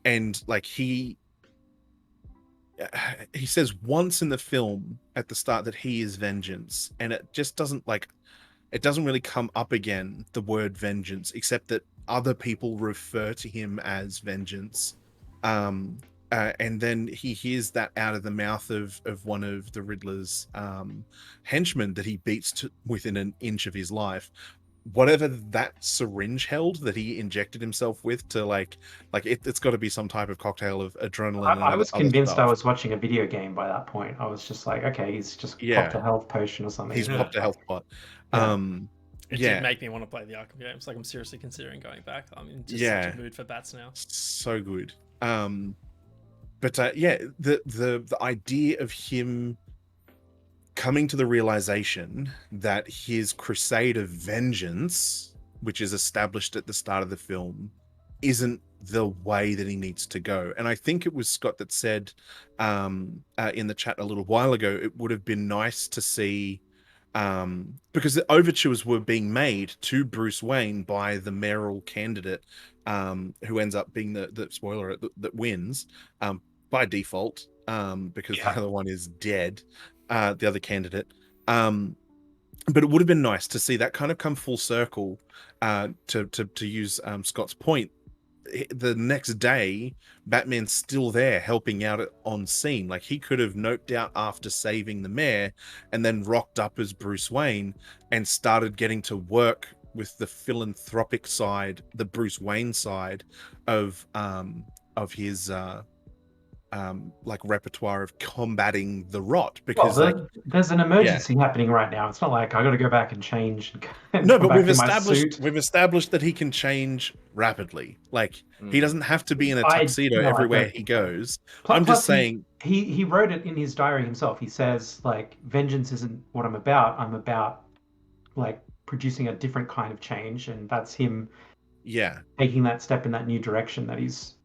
And like he says once in the film at the start that he is vengeance, and it just doesn't really come up again, the word vengeance, except that other people refer to him as vengeance. And then he hears that out of the mouth of one of the Riddler's henchmen that he beats within an inch of his life. Whatever that syringe held that he injected himself with to it's got to be some type of cocktail of adrenaline. I was other convinced stuff. I was watching a video game by that point. I was just like, okay, he's just popped a health potion or something. He's popped a health pot. Yeah. It did make me want to play the Arkham games. Like I'm seriously considering going back. I'm in just such a mood for bats now. So good. But the idea of him coming to the realization that his crusade of vengeance, which is established at the start of the film, isn't the way that he needs to go. And I think it was Scott that said in the chat a little while ago, it would have been nice to see, because the overtures were being made to Bruce Wayne by the mayoral candidate, who ends up being the spoiler that wins by default, because the other one is dead, the other candidate. But it would have been nice to see that kind of come full circle, to use Scott's point. The next day, Batman's still there helping out on scene. Like he could have noped out after saving the mayor and then rocked up as Bruce Wayne and started getting to work with the philanthropic side, the Bruce Wayne side of his repertoire of combating the rot, because there's an emergency happening right now. It's not like I got to go back and change. No, but we've established that he can change rapidly. Like he doesn't have to be in a tuxedo everywhere he goes. I'm just saying he wrote it in his diary himself. He says like vengeance isn't what I'm about. I'm about like producing a different kind of change, and that's him. Yeah, taking that step in that new direction that he's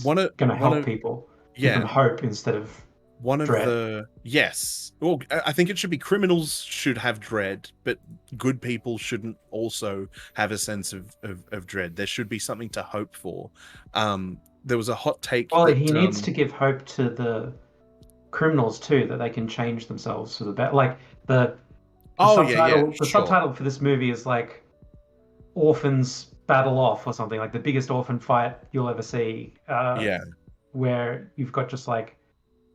going to help people. Give them hope instead of dread. Well, I think it should be criminals should have dread, but good people shouldn't also have a sense of dread. There should be something to hope for. There was a hot take. Well, he needs to give hope to the criminals too, that they can change themselves for the better. Like the subtitle for this movie is like orphans battle off or something, like the biggest orphan fight you'll ever see. Where you've got just like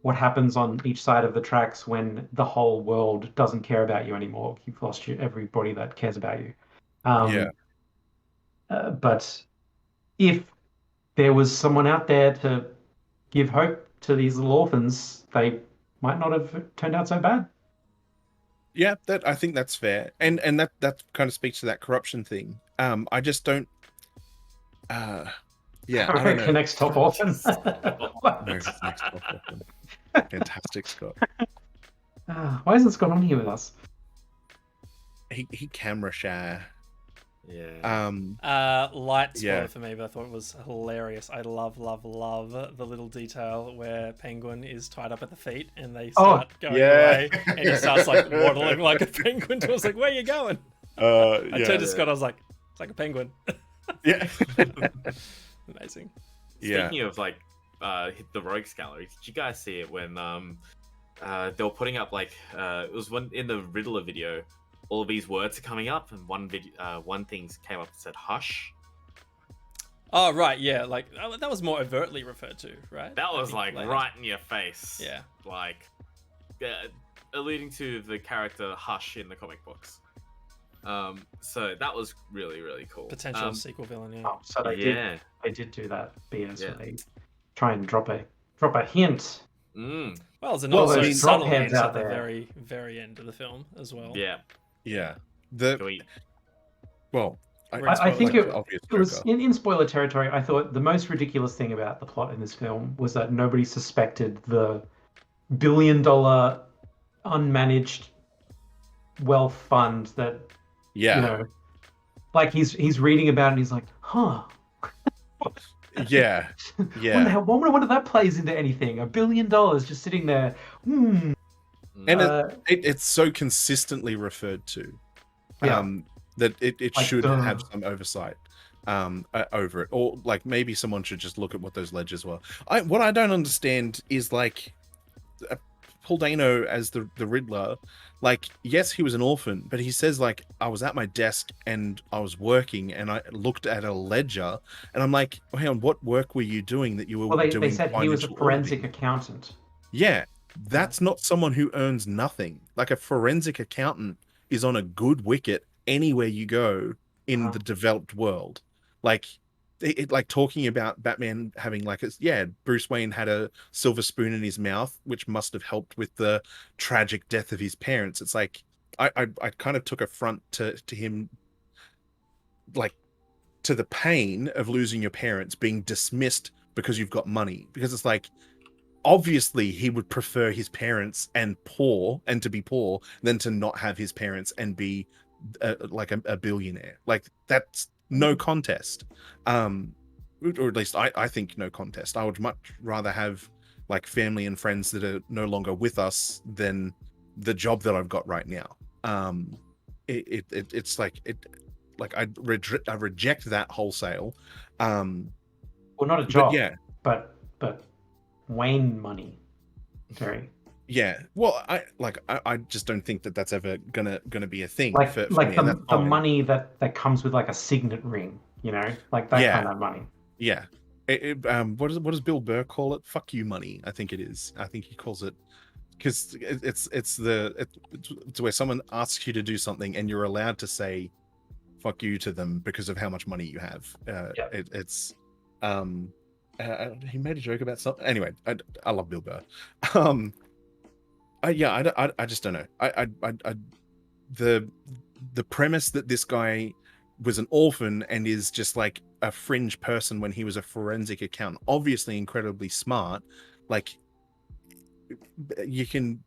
what happens on each side of the tracks when the whole world doesn't care about you anymore. You've lost everybody that cares about you. But if there was someone out there to give hope to these little orphans, they might not have turned out so bad. Yeah, I think that's fair, and that kind of speaks to that corruption thing. I just don't. Yeah, I don't know. Next top orphan. Next top orphan. Fantastic, Scott. Why isn't Scott on here with us? He camera shy. Yeah. Light spoiler for me, but I thought it was hilarious. I love the little detail where Penguin is tied up at the feet and they start going away, and he starts like waddling like a penguin. I was like, "Where are you going?" I turned to Scott. I was like, "It's like a penguin." Yeah. Amazing. Speaking of like hit the Rogues Gallery, did you guys see it when they were putting up like it was one in the Riddler video, all of these words are coming up, and one thing came up and said hush. Oh right, yeah, like that was more overtly referred to, right? That was like right in your face. Yeah, like alluding to the character Hush in the comic books. So that was really, really cool. Potential sequel villain, yeah. Oh, so they Yeah. did do that BS Yeah. where they try and drop a hint. Mm. Well, it's an Well, also I mean- subtle Dropheads hint out at the there. very, very end of the film as well. Yeah. Yeah. Sweet. Well, We're in I spoiler think territory. obvious it was Joker. in spoiler territory. I thought the most ridiculous thing about the plot in this film was that nobody suspected the $1 billion unmanaged wealth fund that Yeah. you know, like he's reading about it and he's like, huh. Yeah. Yeah. What if that plays into anything? $1 billion just sitting there. And Uh, it's so consistently referred to. Yeah. That it Like, should duh. have some oversight over it, or like maybe someone should just look at what those ledgers were. What I don't understand is like Paul Dano as the Riddler, like, yes, he was an orphan, but he says like, I was at my desk and I was working and I looked at a ledger and I'm like, hang on, what work were you doing that you were well, they doing said he was a financial forensic auditing? accountant. Yeah, that's not someone who earns nothing. Like a forensic accountant is on a good wicket anywhere you go in the developed world. Like like talking about Batman having like Bruce Wayne had a silver spoon in his mouth, which must have helped with the tragic death of his parents. It's like I kind of took affront to him, like, to the pain of losing your parents being dismissed because you've got money, because it's like obviously he would prefer his parents and to be poor than to not have his parents and be like a billionaire. Like, that's no contest. Or at least I think no contest. I would much rather have like family and friends that are no longer with us than the job that I've got right now. It's like I reject that wholesale. Well, not a job. But but Wayne money. Very. Yeah, well, I just don't think that that's ever gonna be a thing. Like for like me, and the that's fine. money that comes with like a signet ring, you know, like that kind of money. Yeah. What does Bill Burr call it? Fuck you money, I think it is. I think he calls it, because it's where someone asks you to do something and you're allowed to say fuck you to them because of how much money you have. He made a joke about something. Anyway, I love Bill Burr. I just don't know. The premise that this guy was an orphan and is just like a fringe person when he was a forensic accountant, obviously incredibly smart. Like, you can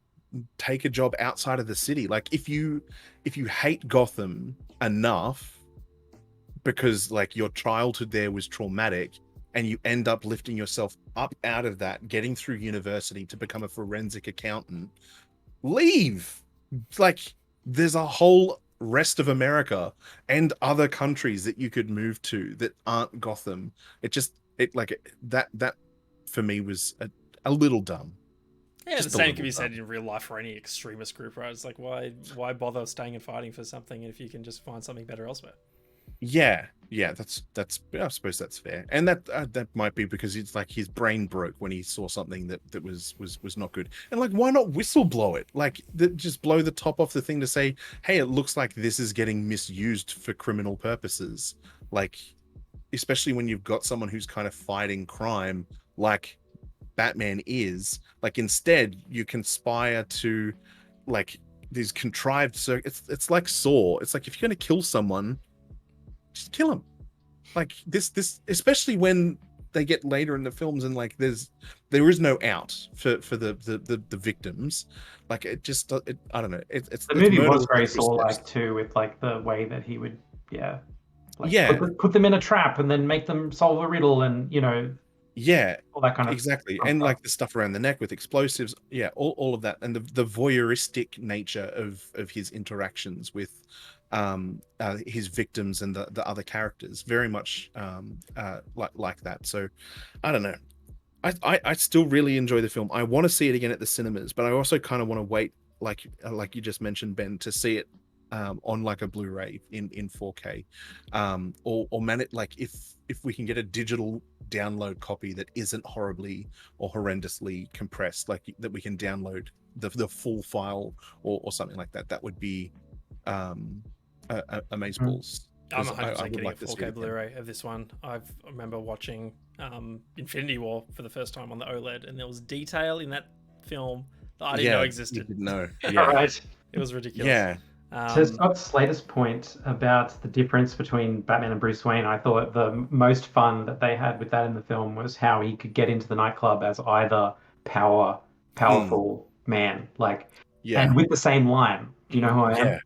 take a job outside of the city. Like, if you hate Gotham enough because like your childhood there was traumatic, and you end up lifting yourself up out of that, getting through university to become a forensic accountant, leave. Like, there's a whole rest of America and other countries that you could move to that aren't Gotham. That for me was a little dumb. Yeah, Just the a same little can be dumb. said in real life for any extremist group, right? It's like, why bother staying and fighting for something if you can just find something better elsewhere? Yeah, that's I suppose that's fair, and that might be because it's like his brain broke when he saw something that was not good. And like, why not whistleblow it? Like, just blow the top off the thing to say, hey, it looks like this is getting misused for criminal purposes. Like, especially when you've got someone who's kind of fighting crime like Batman is. Like, instead you conspire to like these contrived it's like Saw. It's like, if you're going to kill someone, just kill him. Like, this especially when they get later in the films and like there is no out for the victims. Like, I don't know. It's The movie murder was with very extra Saw-like steps. too, with like the way that he would put them in a trap and then make them solve a riddle, and all that kind of exactly. stuff. And like the stuff around the neck with explosives, all of that, and the voyeuristic nature of his interactions with his victims and the other characters, very much like that. So I don't know, I still really enjoy the film. I want to see it again at the cinemas, but I also kind of want to wait, like you just mentioned, Ben, to see it on like a Blu-ray in 4K, or man it, like if we can get a digital download copy that isn't horribly or horrendously compressed, like that we can download the full file or something like that. That would be Amazeballs. I'm 'Cause 100% I would getting like a to see 4K it again. Blu-ray of this one. I remember watching Infinity War for the first time on the OLED, and there was detail in that film that I didn't know You existed. didn't know. All Yeah. right. It was ridiculous. Yeah. To Scott's latest point about the difference between Batman and Bruce Wayne, I thought the most fun that they had with that in the film was how he could get into the nightclub as either powerful man, like, Yeah. and with the same line. Do you know who I am? Yeah.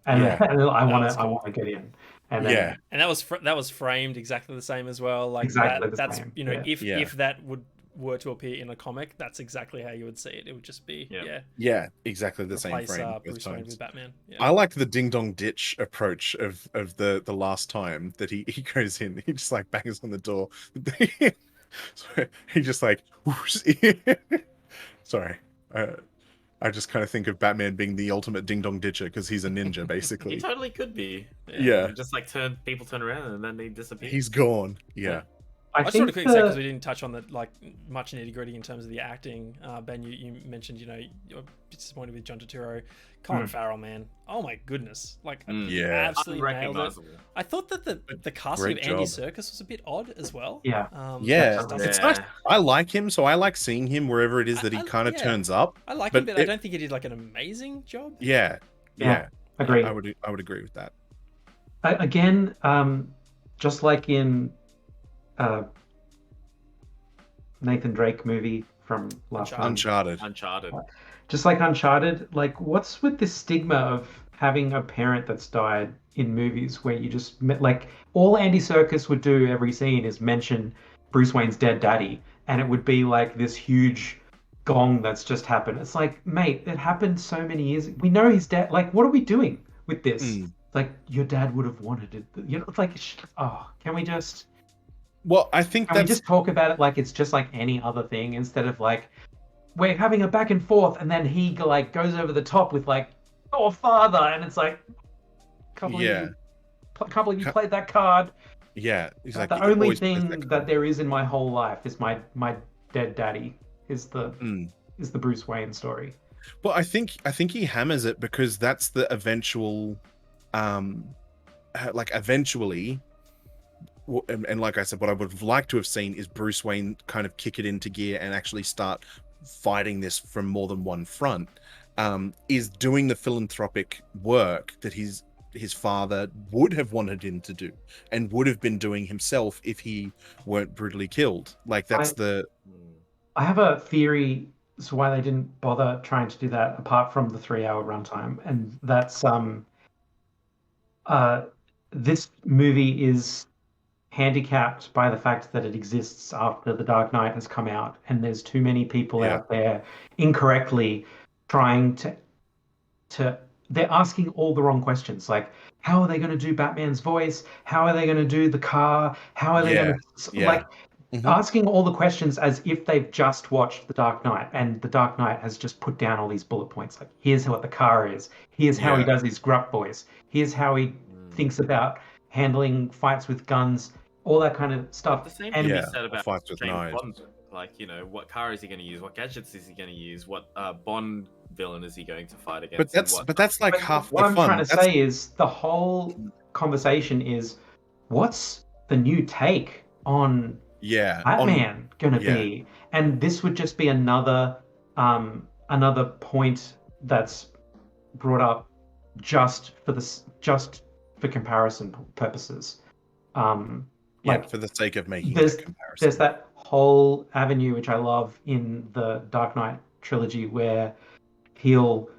And, Yeah. and I want was to, I cool. want to get in. And then, Yeah. And that was framed exactly the same as well. Like Exactly the that's same, you know yeah. if that were to appear in a comic, that's exactly how you would see it. It would just be Yeah. Exactly the same replace frame both Bruce Wayne times. with Batman. Yeah. I like the ding dong ditch approach of the last time that he goes in. He just like bangs on the door. So he just like whoosh. Sorry. I just kind of think of Batman being the ultimate ding dong ditcher because he's a ninja He basically. totally could be. Yeah. Just like people turn around and then they disappear. He's gone. Yeah. I I just think want to quickly say, because we didn't touch on the like much nitty gritty in terms of the acting. Ben, you mentioned you're disappointed with John Turturro. Colin Farrell, man, oh my goodness, like Yeah. absolutely nailed it. Unrecognizable. I thought that the casting Great of Andy job. Serkis was a bit odd as well. Yeah. Yeah, just doesn't- it's nice. I like him, so I like seeing him wherever it is that he kind of yeah. turns up. I like but him, but I don't think he did like an amazing job. Yeah, Yeah. Agreed. I would agree with that. Again, just like in Nathan Drake movie from last month. Uncharted. Just like Uncharted, like what's with this stigma of having a parent that's died in movies where you just like all Andy Serkis would do every scene is mention Bruce Wayne's dead daddy, and it would be like this huge gong that's just happened. It's like, mate, it happened so many years. We know he's dead. Like, what are we doing with this? Like, your dad would have wanted it. You know, it's like, can we just? Well, I think we just talk about it like it's just like any other thing instead of like we're having a back and forth, and then he like goes over the top with like, "Oh, father," and it's like, can't believe you played that card. Yeah, he's like the only thing that there is in my whole life is my dead daddy. Is the Bruce Wayne story. Well, I think he hammers it because that's the eventual, eventually. And like I said, what I would have liked to have seen is Bruce Wayne kind of kick it into gear and actually start fighting this from more than one front. Is doing the philanthropic work that his father would have wanted him to do and would have been doing himself if he weren't brutally killed. Like I have a theory as to why they didn't bother trying to do that apart from the 3-hour runtime, and that's this movie is handicapped by the fact that it exists after The Dark Knight has come out, and there's too many people out there incorrectly trying to they're asking all the wrong questions, like how are they going to do Batman's voice, how are they going to do the car, how are they going to asking all the questions as if they've just watched The Dark Knight, and The Dark Knight has just put down all these bullet points, like here's what the car is, here's how he does his gruff voice, here's how he thinks about handling fights with guns, all that kind of stuff. The same can be said about fights with James knives. Bond. Like, you know, what car is he going to use? What gadgets is he going to use? What Bond villain is he going to fight against? But that's like half what the I'm fun. trying to say is the whole conversation is what's the new take on Batman gonna be? And this would just be another point that's brought up just for comparison purposes. For the sake of making there's a comparison. There's that whole avenue which I love in the Dark Knight trilogy where he'll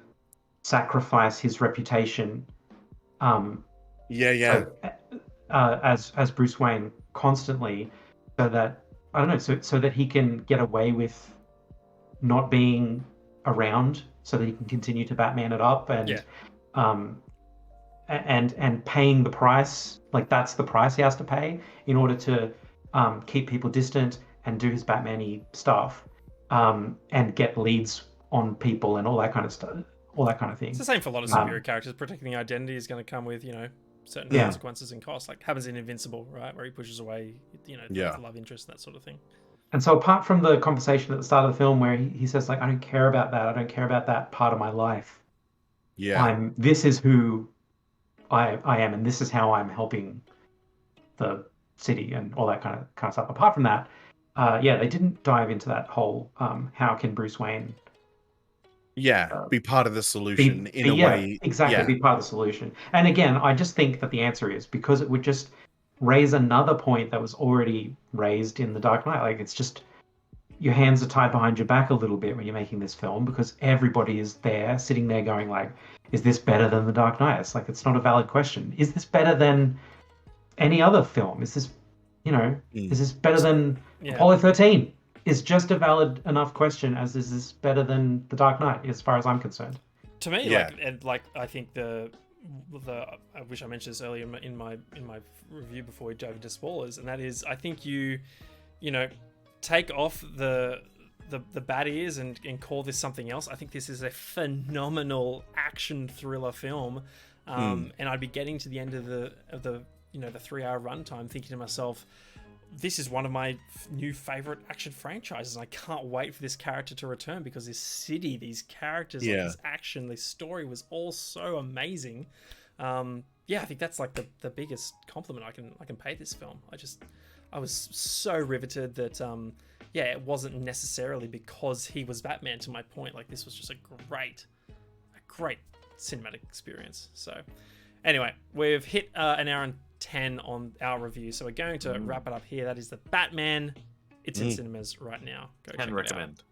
sacrifice his reputation as Bruce Wayne constantly, so that so that he can get away with not being around, so that he can continue to Batman it up and paying the price. Like that's the price he has to pay in order to keep people distant and do his Batman-y stuff, and get leads on people and all that kind of stuff, all that kind of thing. It's the same for a lot of superhero characters. Protecting the identity is going to come with, certain consequences and costs. Like happens in Invincible, right, where he pushes away, the love interest, that sort of thing. And so apart from the conversation at the start of the film where he says like, I don't care about that part of my life. Yeah. This is who I am, and this is how I'm helping the city and all that kind of stuff. Apart from that, yeah, they didn't dive into that whole how can Bruce Wayne be part of the solution in a way. Exactly, be part of the solution. And again, I just think that the answer is because it would just raise another point that was already raised in The Dark Knight. Like, it's just your hands are tied behind your back a little bit when you're making this film because everybody is there, sitting there going like, is this better than The Dark Knight? It's like, it's not a valid question. Is this better than any other film? Is this, is this better than Apollo 13? Is just a valid enough question as is this better than The Dark Knight, as far as I'm concerned. To me, I think the I wish I mentioned this earlier in my review before we dove into spoilers, and that is I think you take off the bad ears and call this something else. I think this is a phenomenal action thriller film, and I'd be getting to the end of the 3-hour runtime thinking to myself, this is one of my new favorite action franchises. I can't wait for this character to return because this city, these characters, this action, this story was all so amazing. I think that's like the biggest compliment I can pay this film. I was so riveted that it wasn't necessarily because he was Batman, to my point. Like, this was just a great cinematic experience. So anyway, we've hit an hour and 10 on our review, so we're going to wrap it up here. That is The Batman. It's in cinemas right now. Go check it out.